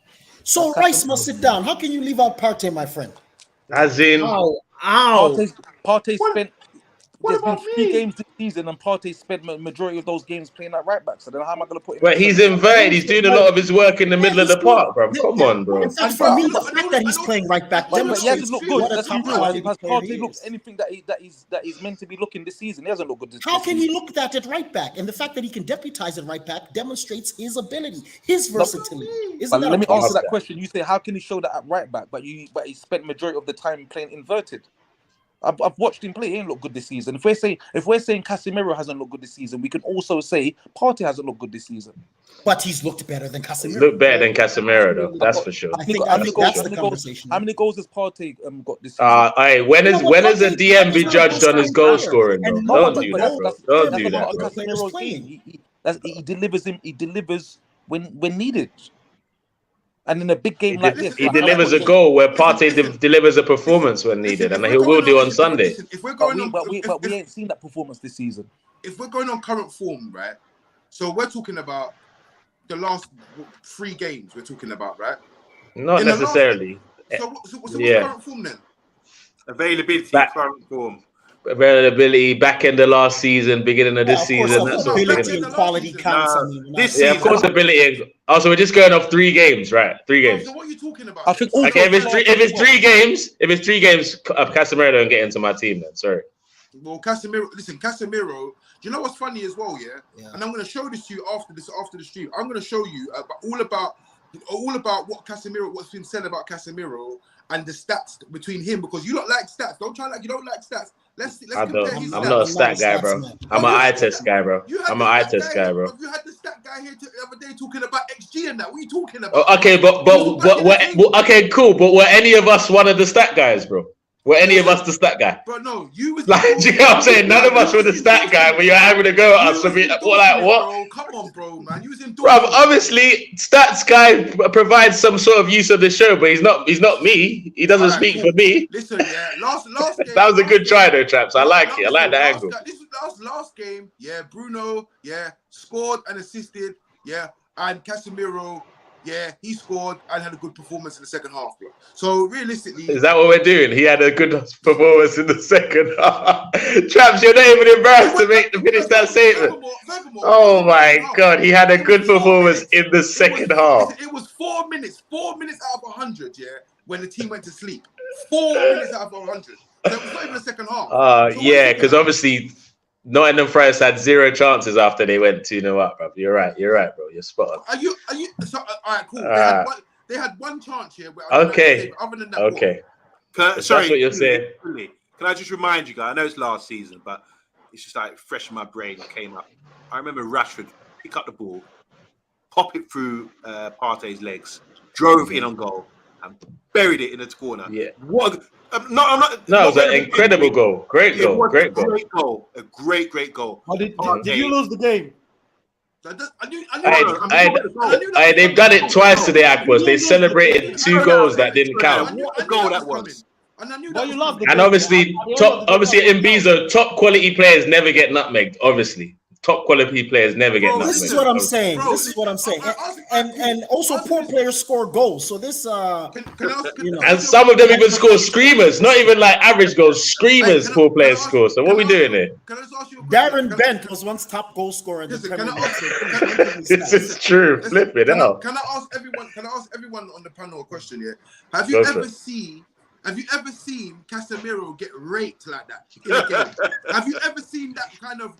So Rice must sit down. How can you leave out Partey, my friend? As in, Partey spent. There's been 3 games this season, and Partey spent majority of those games playing at right back. So then, how am I going to put him? But he's inverted. He's doing a lot of his work in the middle of the park, bro. Come on, bro. In fact, for me, the fact that he's playing right back demonstrates he hasn't looked good. Let's be real. Has Partey looked anything that he's meant to be looking this season? He hasn't looked good. How can he look at right back? And the fact that he can deputize at right back demonstrates his ability, his versatility. But let me answer that question. You say, how can he show that at right back, but he spent majority of the time playing inverted? I've watched him play. He ain't looked good this season. If we're saying Casemiro hasn't looked good this season, we can also say Partey hasn't looked good this season. But he's looked better than Casemiro. He's looked better than Casemiro, though. That's for sure. I think that's the conversation. How many goals has Partey got this season? When is a DM be judged on his goal scoring? Though? Don't do that, bro. Don't do that, bro. He delivers when needed. And in a big game like this, he delivers a goal where Partey delivers a performance when needed, and he will do on Sunday. But we ain't seen that performance this season. If we're going on current form, right? So we're talking about the last 3 games. We're talking about, right? Not necessarily. So what's current form then? Availability, current form. Availability, back end of last season, beginning of this season. That's what ability and quality counts. Of course, ability. Also, we're just going off 3 games, right? 3 games. So what are you talking about? I think if it's three games, Casemiro don't get into my team then. Sorry. Well, Casemiro. Listen, Casemiro. Do you know what's funny as well? Yeah. And I'm going to show this to you after the stream. I'm going to show you all about what Casemiro, what's been said about Casemiro and the stats between him, because you don't like stats. Don't try like you don't like stats. Let's compare his stats. I'm not a stat guy, bro. I'm an eye test guy, bro. I'm an eye test guy, bro. You had the stat guy here the other day talking about XG and that. What are you talking about? Okay, okay, cool. But were any of us one of the stat guys, bro? Were any of us the stat guy? But no, you was like, do you know what I'm saying? None of us were the stat guy, but you're having to go at us. So what? Bro, come on, bro, man. You was in. Bro, obviously, stats guy provides some sort of use of the show, but he's not me. He doesn't speak for me. Listen, yeah, last game, that was a good try, though, chaps. I like it. I like the angle. This was last game. Yeah, Bruno. Yeah, scored and assisted. Yeah, and Casemiro. Yeah, he scored and had a good performance in the second half, bro. So realistically, is that what we're doing? He had a good performance in the second half. Traps, you're not even embarrassed to finish that statement. Oh my God, he had a good performance in the second half. It was 4 minutes out of 100. Yeah, when the team went to sleep, 4 minutes out of 100. So it was not even the second half. Yeah, because obviously Nottingham Forest had 0 chances after they went 2-0 up, bro. You're right, bro. You're spot on. Are you? So, all right, cool. They had one chance here. Okay. Other than that, okay. Sorry, that's what you're saying. Can I just remind you guys? I know it's last season, but it's just like fresh in my brain. It came up. I remember Rashford pick up the ball, pop it through Partey's legs, drove in on goal, and buried it in the corner. Yeah. What? It was an incredible goal. Great goal. Great goal. A great goal. Did you lose the game? They've done it twice today, Akpos. They celebrated 2 goals that didn't count. What a goal that was. And obviously, in Mbizo, top quality players never get nutmegged. Obviously, top quality players never get nutmegged. This is what I'm saying. And also, poor players score goals. So this, and some of them even score screamers. Not even like average goals. Screamers, poor players score. So what are we doing here? Darren Bent was once top goal scorer in the Premier League. This is true. Flip it out. Can I ask everyone on the panel a question here? Have you ever seen Casemiro get raped like that in a game? Have you ever seen that kind of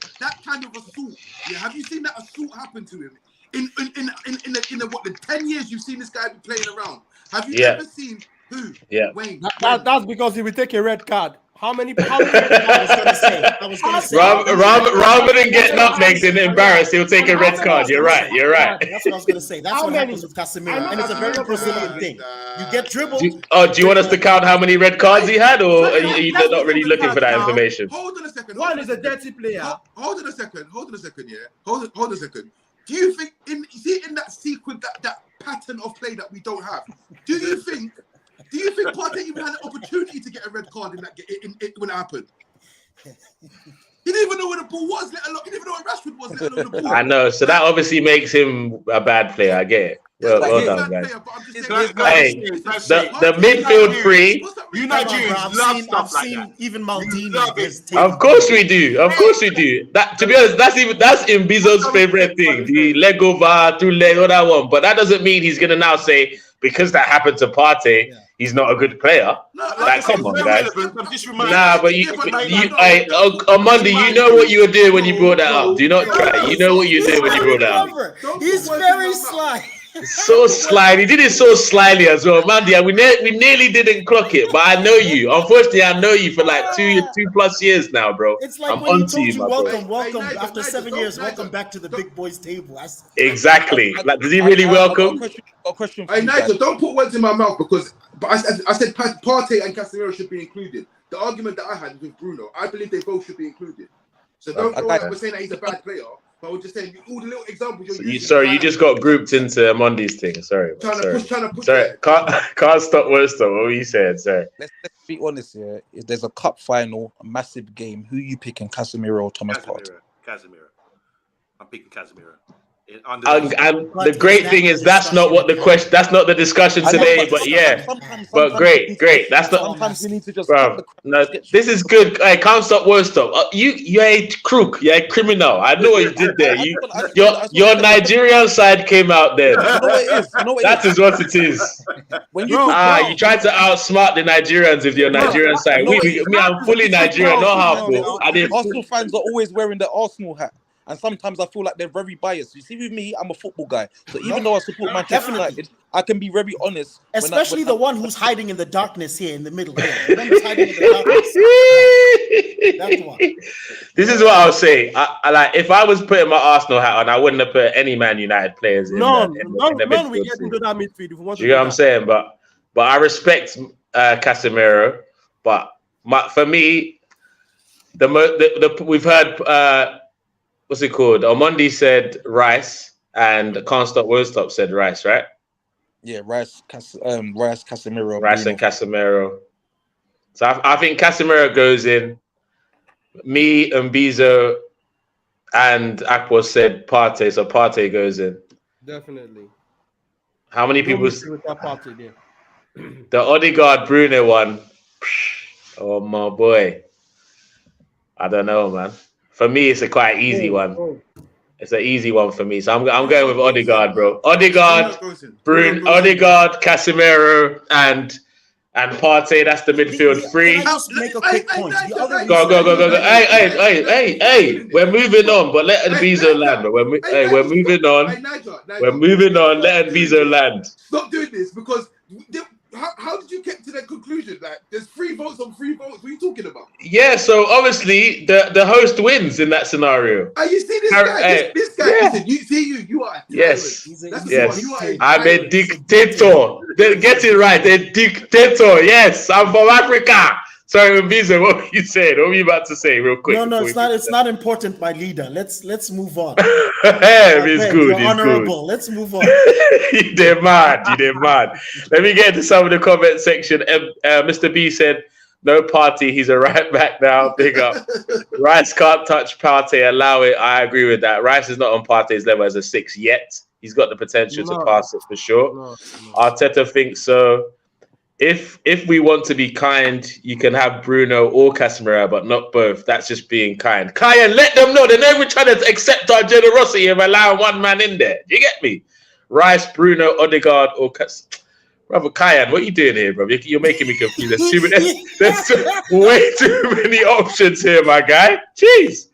assault? Yeah, have you seen that assault happen to him? In the 10 years you've seen this guy be playing around? Have you ever seen who? Yeah. Wayne. That's because he will take a red card. How many? I was gonna say. Rather than get nutmegged and embarrassed, he'll take a red card. You're right. That's what I was going to say. That's what happens with Casemiro, and it's a very Brazilian thing. You get dribbled. Do you want us to count how many red cards he had, or are you not really looking for that information? Hold on a second. One is a dirty player. Hold on a second. Yeah. Hold on a second. Do you think in that sequence, that pattern of play that we don't have? Do you think Partey even had an opportunity to get a red card in that when it happened? He didn't even know where the ball was. He didn't even know where Rashford was. Let alone the ball. I know, so that obviously makes him a bad player. I get it. Well done, guys. Hey, the midfield three. You Nigerians love stuff like that. Even Maldini. Of course we do. That, to be honest, that's Mbizo's favorite thing. The leg over, through leg, all that one. But that doesn't mean he's gonna now say because that happened to Partey, he's not a good player. Come on, guys. Nah, but on Monday, you know what you were doing when you brought that up. Do not try. You know what you did when you brought that up. He's very sly. So slyly. He did it so slyly as well, Mandy. We nearly didn't clock it, but I know you. Unfortunately, I know you for like 2+ years now, bro. It's like I'm when you onto told you, you my bro. welcome Nigel, after 7 don't- years. Nigel, Welcome back to the big boys table. Exactly. Like, does he really welcome? A question for Hey, you Nigel, guys. don't put words in my mouth because I said Partey and Casemiro should be included. The argument that I had with Bruno, I believe they both should be included. So don't go like we're saying that he's a bad player, but we're just saying all the little examples you're using. Sorry, you just got grouped into Mondy's thing. Sorry. Trying to push. Sorry, can't stop words though. What were you saying? Sorry. Let's be honest here. If there's a cup final, a massive game, who you picking, Casemiro or Thomas Partey? Casemiro. I'm picking Casemiro. And the great thing is that's not what the question. That's not the discussion today. But yeah, but great. That's not. Sometimes we need to just. No, this is good. I can't stop. Word stop. You're a crook. You're a criminal. I know what you did there. Your Nigerian side came out there. You know what it is. That is what it is. When you you tried to outsmart the Nigerians with your Nigerian side. I'm fully Nigerian, not half. Arsenal fans are always wearing the Arsenal hat. And sometimes I feel like they're very biased. You see, with me, I'm a football guy. So even though I support Manchester United, I can be very honest. Especially the one who's hiding in the darkness here in the middle. Here. The one who's hiding in the darkness. That's one. This is what I'll say. I like if I was putting my Arsenal hat on, I wouldn't have put any Man United players in the midfield. We get into that midfield. If we want you know what I'm saying? But I respect Casemiro. But for me, we've heard. What's it called? Omondi said Rice, and Can't Stop Won't Stop said Rice, right? Yeah, Rice, Casemiro. Rice and Casemiro. So I think Casemiro goes in. Me and Bezo and Akpos said Partey, so Partey goes in. Definitely. How many people? With that Partey there. The Odegaard Bruno one. Oh my boy. I don't know, man. For me, it's a quite easy one. It's an easy one for me. So I'm going with Odegaard, bro. Odegaard, Odegaard, Casemiro, and Partey. That's the midfield three. Make a quick point. Go. Hey. We're moving on, but let Bezo land. Bro. We're moving on. We're moving on. Let Bezo land. Stop doing this because. How did you get to that conclusion? Like, there's 3 votes on 3 votes. What are you talking about? Yeah, so obviously the host wins in that scenario. You see this guy? This guy. Yeah. Listen, you are. Yes. Yes. I'm a dictator. Get it right. A dictator. Yes, I'm from Africa. Sorry, Mbizo, what were you saying? What were you about to say, real quick? No, it's not important, my leader. Let's move on. It's good. You're honorable. Let's move on. They're mad. Let me get into some of the comment section. Mr. B said, no Partey. He's a right back now. Big up. Rice can't touch Partey. Allow it. I agree with that. Rice is not on Partey's level as a 6 yet. He's got the potential to pass it for sure. No. Arteta thinks so. If we want to be kind, you can have Bruno or Casemiro, but not both. That's just being kind. Kyan, let them know. They're not even trying to accept our generosity of allowing one man in there. You get me? Rice, Bruno, Odegaard, or Brother Kyan, what are you doing here, bro? You're making me confused. There's way too many options here, my guy. Jeez.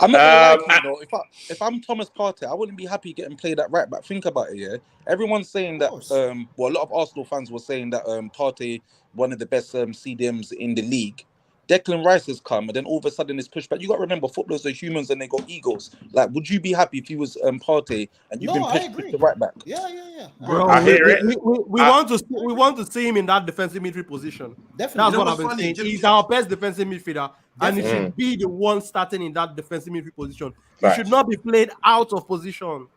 I'm not gonna lie to you, if I'm Thomas Partey, I wouldn't be happy getting played at right back. Think about it, yeah. Everyone's saying that. A lot of Arsenal fans were saying that Partey, one of the best CDMs in the league. Declan Rice has come, and then all of a sudden it's pushed back. You got to remember, footballers are humans and they got egos. Like, would you be happy if he was Partey and you've been pushed to right back? Yeah. Bro, I hear it. We want to see him in that defensive midfield position. Definitely. That's what I've been saying. He's our best defensive midfielder, and he should be the one starting in that defensive midfield position. He should not be played out of position.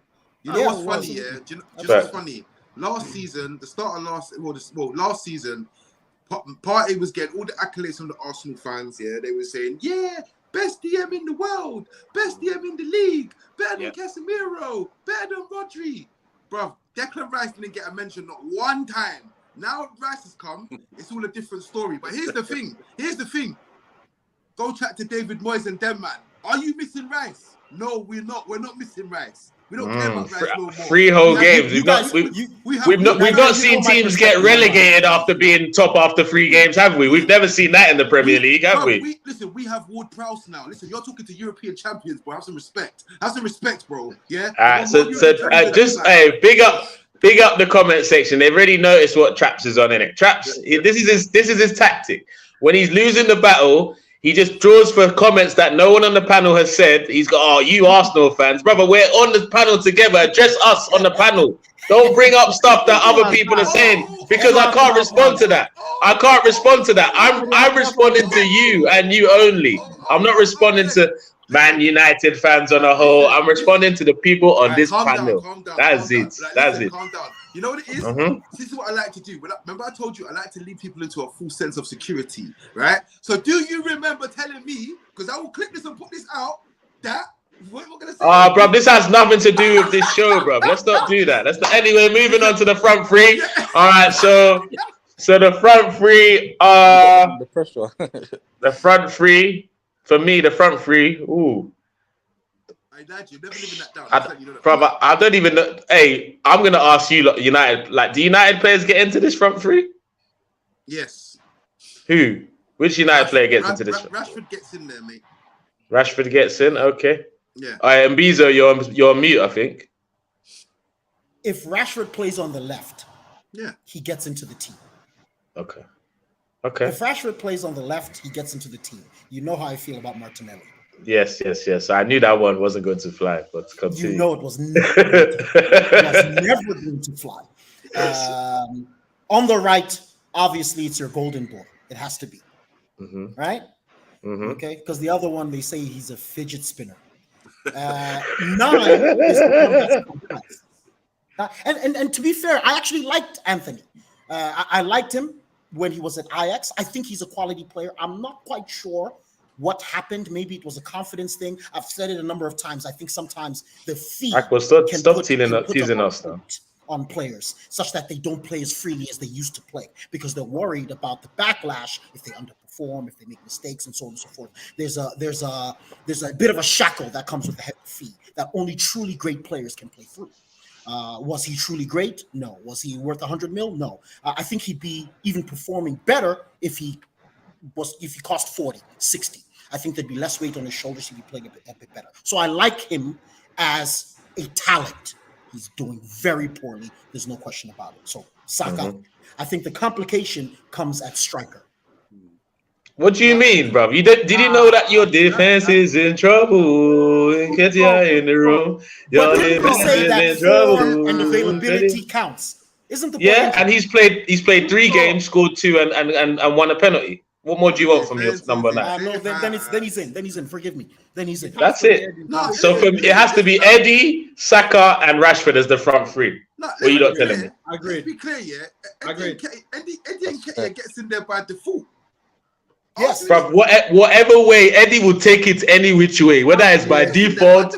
You know what's funny? Yeah, do you know what's funny? Last season, last season. Partey was getting all the accolades from the Arsenal fans. Yeah, they were saying, "Yeah, best DM in the world, best DM in the league, better than Casemiro, better than Rodri." Bro, Declan Rice didn't get a mention not one time. Now Rice has come, it's all a different story. But here's the thing. Go chat to David Moyes and them, man. Are you missing Rice? No, we're not. We're not missing Rice. We don't care about Rice no more. 3 whole games. We've not seen teams get relegated after being top after 3 games, have we? We've never seen that in the Premier League, have we? Listen, we have Ward-Prowse now. Listen, you're talking to European champions, bro. Have some respect, bro. Yeah. Big up. big up the comment section. They've already noticed what Traps is on, innit? Traps, this is his tactic. When he's losing the battle, he just draws for comments that no one on the panel has said. He's got, oh, you Arsenal fans, brother, we're on the panel together. Address us on the panel. Don't bring up stuff that other people are saying, because I can't respond to that. I can't respond to that. I'm responding to you and you only. I'm not responding to Man United fans on a whole. I'm responding to the people on this panel. That's it. That's it. Calm down. You know what it is? This is what I like to do. Remember, I told you I like to lead people into a full sense of security, right? So, do you remember telling me? Because I will click this and put this out. That what we're gonna say? Bro, this has nothing to do with this show, bro. Let's not do that. Anyway. Moving on to the front three. All right, so the front three are the pressure. The front three. For me, the front three, ooh. I lied, you're never living that down. Brother, I don't even know. Hey, I'm going to ask you, United, do United players get into this front three? Yes. Who? Which United player gets into this? Rashford gets in there, mate. Rashford gets in, okay. Yeah. All right, and Mbizo, you're on mute, I think. If Rashford plays on the left, yeah, he gets into the team. Okay. If Rashford plays on the left, he gets into the team. You know how I feel about Martinelli. Yes. I knew that one wasn't going to fly, but continue. You know it was never going to fly. On the right, obviously, it's your golden boy. It has to be. Right? Okay? Because the other one, they say he's a fidget spinner. 9 is the one that's complex. And to be fair, I actually liked Anthony. I liked him when he was at Ajax. I think he's a quality player. I'm not quite sure what happened. Maybe it was a confidence thing. I've said it a number of times. I think sometimes the fee stop teasing us now on players such that they don't play as freely as they used to play because they're worried about the backlash if they underperform, if they make mistakes, and so on and so forth. There's a bit of a shackle that comes with the heavy fee that only truly great players can play through. Was he truly great? No. Was he worth 100 mil? No. I think he'd be even performing better if he cost 40, 60. I think there'd be less weight on his shoulders. He'd be playing a bit better. So I like him as a talent. He's doing very poorly. There's no question about it. So Saka. I think the complication comes at striker. What do you mean, bro? Did you know that your defense is in trouble? Get you in the room. Your defense is in trouble. And availability counts. Isn't the and he's played 3 games, scored 2, and won a penalty. What more do you want from your number 9? No, then he's in. Then he's in. Forgive me. Then he's in. That's it. So it has to be Eddie, Saka, and Rashford as the front three. What are you not telling me? I agree. Let's be clear, yeah. Eddie Nketiah gets in there by default. Yes, bro. Whatever way, Eddie will take it any which way, whether it's by default,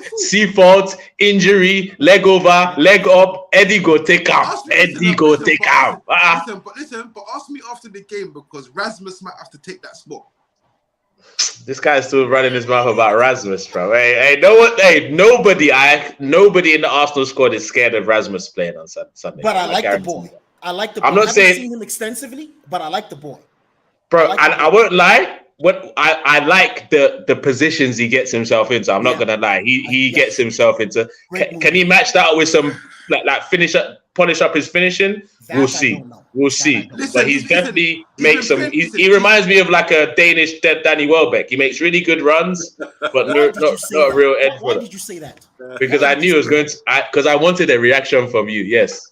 fault, injury, leg over, leg up. Eddie go take out. Eddie go take out. Listen, but ask me after the game because Rasmus might have to take that spot. This guy's still running his mouth about Rasmus, bro. Hey, know what? Hey, nobody in the Arsenal squad is scared of Rasmus playing on Sunday. But I like the boy. I like the boy. I'm not saying seen him extensively, but I like the boy. Bro, I won't lie. What I like the positions he gets himself into. I'm not gonna lie. He gets himself into. Can he match that with some like polish up his finishing? We'll see. But he's definitely makes some. He reminds me of like a Danish Danny Welbeck. He makes really good runs, but not a real edge. Why did you say that? Because I knew it was going to. Because I wanted a reaction from you. Yes.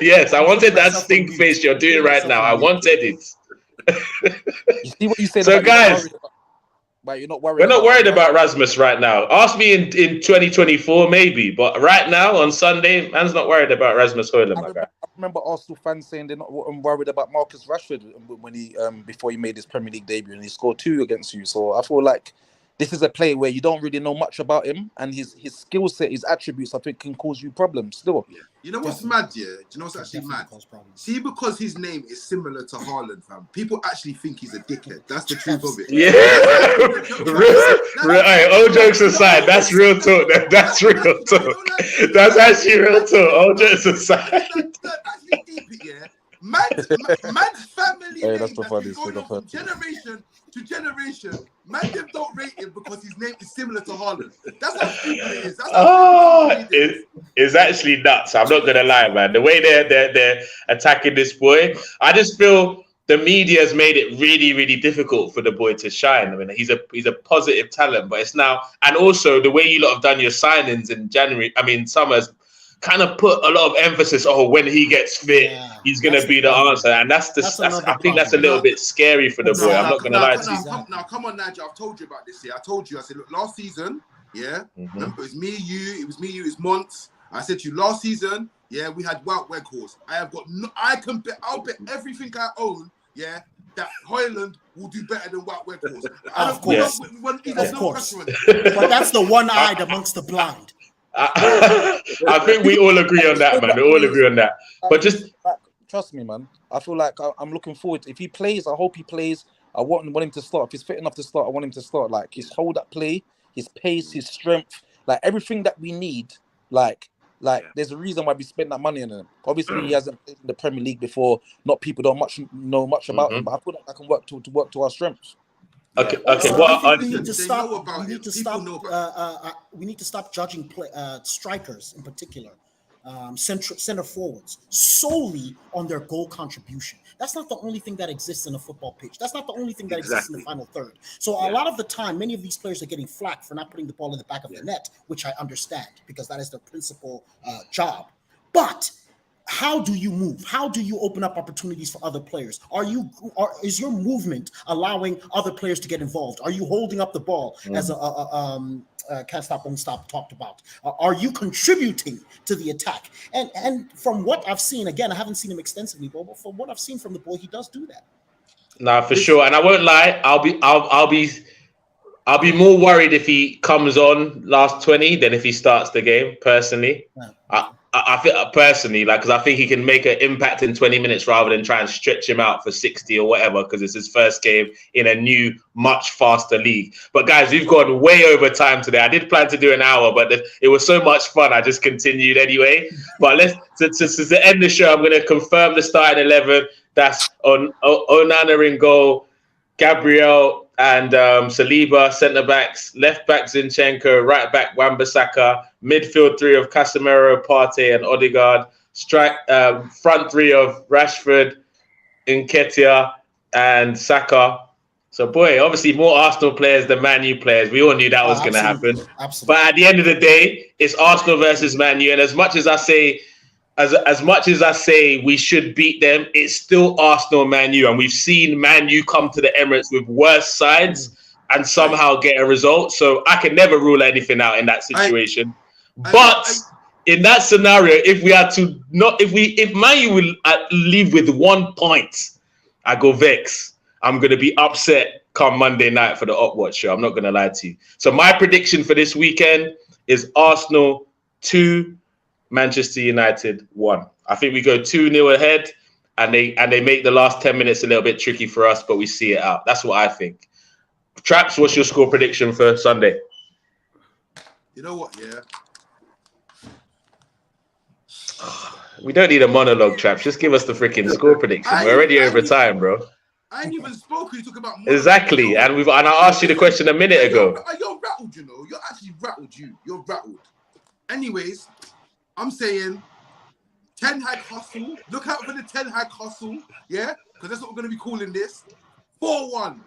Yes, I wanted that stink face you're doing right now. I wanted it. You see what you said? So, guys, you're not worried. We're not worried about Rasmus right now. Ask me in 2024, maybe, but right now on Sunday, man's not worried about Rasmus Højlund, my guy. I remember Arsenal fans saying they're not worried about Marcus Rashford when he before he made his Premier League debut and he scored 2 against you. So I feel like this is a player where you don't really know much about him, and his skill set, his attributes, I think, can cause you problems still. Yeah. You know what's mad, yeah? Do you know what's actually mad? See, because his name is similar to Haaland, fam, people actually think he's a dickhead. That's the truth of it. Yeah. All jokes aside, that's real talk. That's real talk. That's actually real talk. All jokes aside. That's deep, yeah. Man's family Hey, name that's the that's been funniest going thing on I've from heard. generation to generation. Man, them don't rate him because his name is similar to Haaland. That's how stupid it is. That's how stupid it is. It's actually nuts. I'm not gonna lie, man. The way they're attacking this boy, I just feel the media has made it really, really difficult for the boy to shine. I mean, he's a positive talent, but it's now, and also the way you lot have done your signings in January. I mean, summers kind of put a lot of emphasis. Oh, when he gets fit, he's gonna be the answer, and that's I think that's a little bit scary for the boy. I'm not gonna lie to you. Now, come on, Nigel. I've told you about this here. I told you. I said, look, last season, remember, it was me, you. It was me, you. It was Monts. I said to you last season, we had Wout Weghorst. I'll bet everything I own, that Højlund will do better than Wout Weghorst. Of course. Of course. But that's the one-eyed amongst the blind. I think we all agree on that, man. We all agree on that. But just trust me, man. I feel like I'm looking forward. If he plays, I hope he plays. I want him to start. If he's fit enough to start, I want him to start. Like his hold-up play, his pace, his strength, like everything that we need. Like there's a reason why we spent that money on him. Obviously, he hasn't played in the Premier League before. Not people don't know much about him, but I feel like I can work to our strengths. Okay. We need to stop. We need to stop judging strikers in particular, center forwards solely on their goal contribution. That's not the only thing that exists in a football pitch. That's not the only thing that exists in the final third. So a lot of the time, many of these players are getting flack for not putting the ball in the back of the net, which I understand because that is their principal job. But how do you move? How do you open up opportunities for other players? Is your movement allowing other players to get involved? Are you holding up the ball as Can't Stop, Won't Stop talked about? Are you contributing to the attack? And from what I've seen, again, I haven't seen him extensively, but from what I've seen from the boy, he does do that. Nah, for sure. And I won't lie, I'll be more worried if he comes on last 20 than if he starts the game. Personally, I think personally, because I think he can make an impact in 20 minutes rather than try and stretch him out for 60 or whatever, because it's his first game in a new, much faster league. But guys, we've gone way over time today. I did plan to do an hour, but it was so much fun. I just continued anyway. But to end the show, I'm going to confirm the starting 11. That's on Onana in goal, Gabriel and Saliba, centre backs, left back Zinchenko, right back Wan-Bissaka, midfield three of Casemiro, Partey, and Odegaard, front three of Rashford, Nketiah, and Saka. So, boy, obviously more Arsenal players than Man U players. We all knew that was going to happen. Absolutely. But at the end of the day, it's Arsenal versus Man U, and as much as I say we should beat them, it's still Arsenal Man U. And we've seen Man U come to the Emirates with worse sides and somehow get a result. So I can never rule anything out in that situation. But in that scenario, if Man U will leave with 1 point, I go vex. I'm going to be upset come Monday night for the Upwatch show. I'm not going to lie to you. So my prediction for this weekend is Arsenal 2, Manchester United 1. I think we go 2-0 ahead, and they make the last 10 minutes a little bit tricky for us, but we see it out. That's what I think. Traps, what's your score prediction for Sunday? You know what? Yeah. We don't need a monologue, Traps. Just give us the freaking score prediction. We're already over time, bro. I ain't even spoken. You talk about exactly, and I asked you the question a minute ago. You're rattled, you know. You're actually rattled. You're rattled. Anyways, I'm saying Ten Hag hustle. Look out for the Ten Hag hustle, yeah? Because that's what we're going to be calling this. 4-1.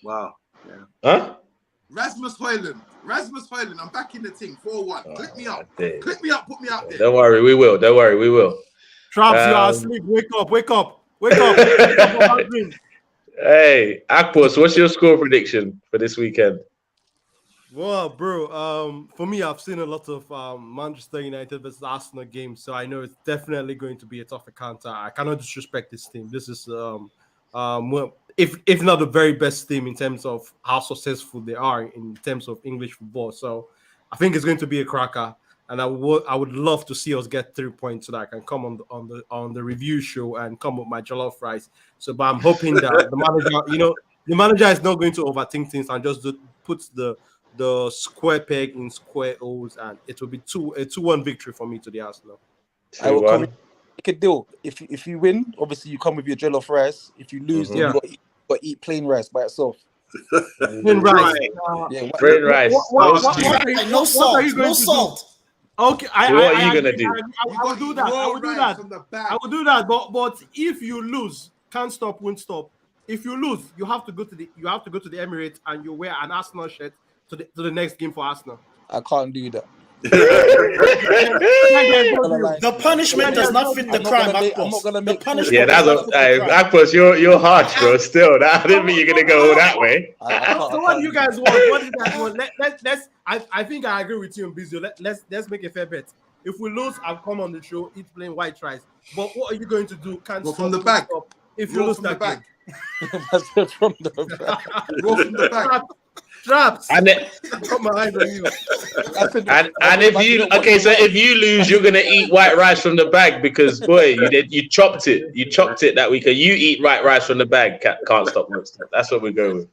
Wow. Yeah. Huh? Rasmus Højlund. I'm back in the thing. 4-1. Click me up. Click me up. Put me out there. Don't worry, we will. Traps, you are asleep. Wake up. Hey, Akpos, what's your score prediction for this weekend? Well, bro, for me, I've seen a lot of Manchester United versus Arsenal games, so I know it's definitely going to be a tough encounter. I cannot disrespect this team. This is, well, if not the very best team in terms of how successful they are in terms of English football. So I think it's going to be a cracker, and I would love to see us get 3 points so that I can come on the review show and come with my jollof rice. So, but I'm hoping that the manager is not going to overthink things and just put the square peg in square holes, and it will be a 2-1 victory for me to the Arsenal. make a deal. If you win, obviously you come with your jollof rice. If you lose, then you got to eat plain rice by itself. Plain rice. Plain rice. No salt. Okay, So what are you gonna do? I will do that. I will do that. I will do that. But if you lose, can't stop, won't stop. If you lose, you have to go to the Emirates and you wear an Arsenal shirt to the next game for Arsenal. I can't do that. The punishment does not fit the crime. I'm not gonna make. Yeah, that's Akpos. You're harsh, bro. Still, I didn't think you're gonna go that way. So what do you guys want? What do you guys want? Let's. I think I agree with you, Bizio. Let's make a fair bet. If we lose, I'll come on the show, eat plain white rice. But what are you going to do? Can't Go stop, from the back. stop if you lose that game. From the back. Go from the back. Traps. And Put my eyes on you. and if you lose, you're gonna eat white rice from the bag because boy, you chopped it that week. You eat white rice from the bag. Can't stop most. That's what we go with.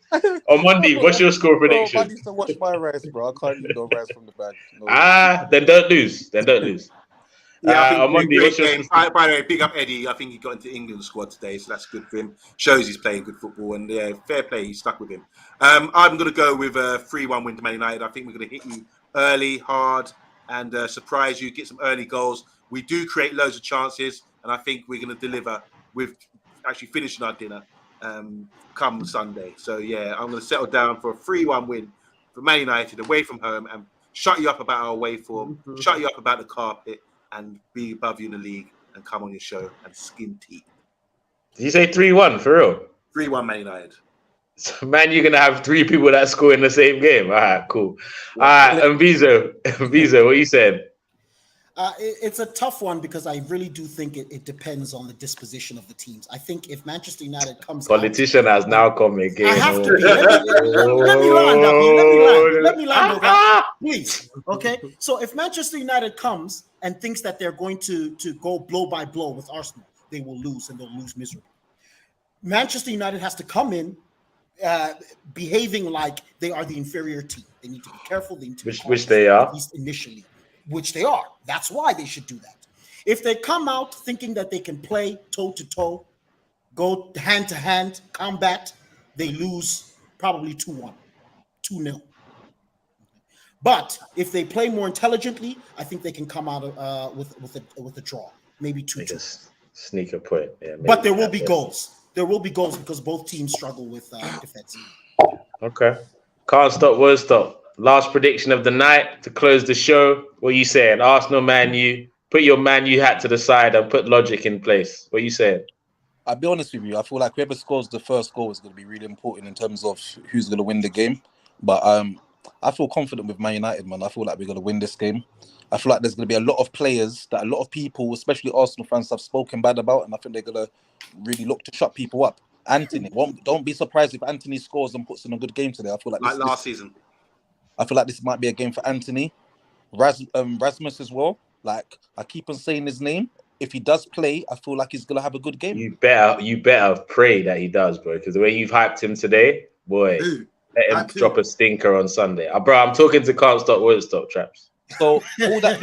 On Monday, what's your score prediction? I need to watch my rice, bro. I can't eat no rice from the bag. No. Then don't lose. Yeah, I think on Monday, great game. By the way, big up Eddie. I think he got into England squad today, so that's good for him. Shows he's playing good football, and yeah, fair play. He's stuck with him. I'm going to go with a 3-1 win to Man United. I think we're going to hit you early, hard, and surprise you. Get some early goals. We do create loads of chances, and I think we're going to deliver with actually finishing our dinner come Sunday. So yeah, I'm going to settle down for a 3-1 win for Man United away from home, and shut you up about our away form, shut you up about the carpet, and be above you in the league and come on your show and skin teeth. Did you say 3-1 for real? 3-1 Man United. So, man, you're gonna have 3 people that score in the same game. All right, cool. All right, and Vizo, what you said? It's a tough one because I really do think it depends on the disposition of the teams. I think if Manchester United comes Politician has now come again. I have to be. Let me land, okay? Please. Okay. So if Manchester United comes and thinks that they're going to go blow by blow with Arsenal, they will lose and they'll lose miserably. Manchester United has to come in behaving like they are the inferior team. They need to be careful. They need to be which they are. At least initially. Which they are. That's why they should do that. If they come out thinking that they can play toe-to-toe, go hand-to-hand, combat, they lose probably 2-1, 2-0. But if they play more intelligently, I think they can come out with a draw, maybe 2-2. Sneaker point. Yeah, but there will be goals. There will be goals because both teams struggle with defense. Okay. Can't stop, won't stop. Last prediction of the night to close the show. What are you saying? Arsenal, Man U. Put your Man U hat to the side and put logic in place. What are you saying? I'll be honest with you. I feel like whoever scores the first goal is going to be really important in terms of who's going to win the game. But I feel confident with Man United, man. I feel like we're going to win this game. I feel like there's going to be a lot of players that a lot of people, especially Arsenal fans, have spoken bad about, and I think they're going to really look to shut people up. Anthony, don't be surprised if Anthony scores and puts in a good game today. I feel like last season. I feel like this might be a game for Anthony. Rasmus as well. Like, I keep on saying his name. If he does play, I feel like he's going to have a good game. You better pray that he does, bro. Because the way you've hyped him today, boy, let him drop a stinker on Sunday. Bro, I'm talking to Can't Stop, Won't Stop, Traps. So all that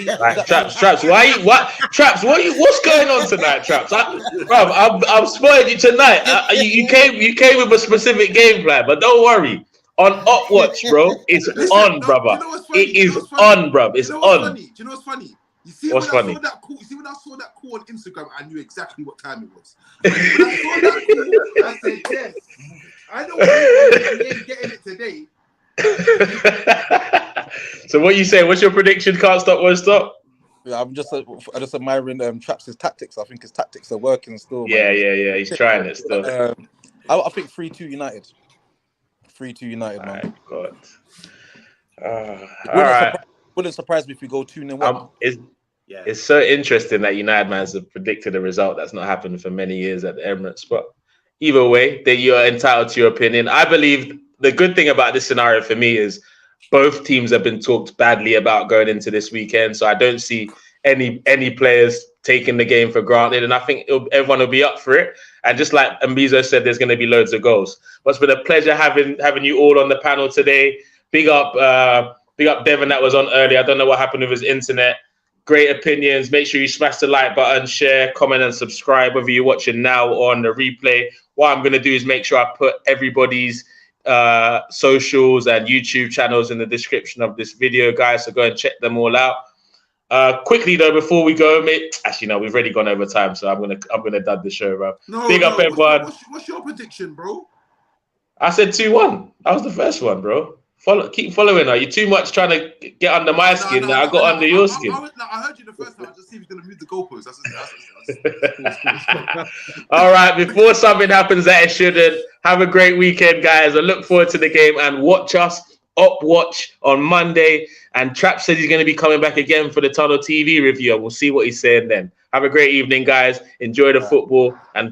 Traps, Traps, what's going on tonight, Traps? I've spoiled you tonight. You came with a specific game plan, but don't worry. On Upwatch, bro, it's on, brother. It is on, bro. It's on. Do you know what's funny? You see what's when funny? I saw that call on Instagram, I knew exactly what time it was. When I saw that call, I said, yes. I know we ain't getting it today. So what you say? What's your prediction? Can't stop, won't stop. Yeah, I'm just admiring Traps' tactics. I think his tactics are working still. Yeah. He's trying it still. I think 3-2 United. 3-2 United, man. God. All right. Wouldn't surprise me if we go 2-0 up. It's so interesting that United fans have predicted a result that's not happened for many years at the Emirates. But either way, that you are entitled to your opinion. I believe the good thing about this scenario for me is both teams have been talked badly about going into this weekend. So I don't see any players taking the game for granted. And I think everyone will be up for it. And just like Mbizo said, there's going to be loads of goals. But it's been a pleasure having you all on the panel today. Big up Devin that was on earlier. I don't know what happened with his internet. great opinions. Make sure you smash the like button, share, comment, and subscribe, whether you're watching now or on the replay. What I'm going to do is make sure I put everybody's socials and YouTube channels in the description of this video, guys. So go and check them all out. Quickly though, before we go, mate. Actually, no, we've already gone over time, so I'm gonna dud the show, bro. Big up, everyone. What's your prediction, bro? I said 2-1. That was the first one, bro. Keep following her. You're too much trying to get under my skin. Now I got under your skin. I heard you the first time. I just see if he's gonna move the goalpost. All right. Before something happens that it shouldn't, have a great weekend, guys. I look forward to the game and watch us watch on Monday. And Trap says he's going to be coming back again for the Tunnel TV review. And we'll see what he's saying then. Have a great evening, guys. Enjoy the football and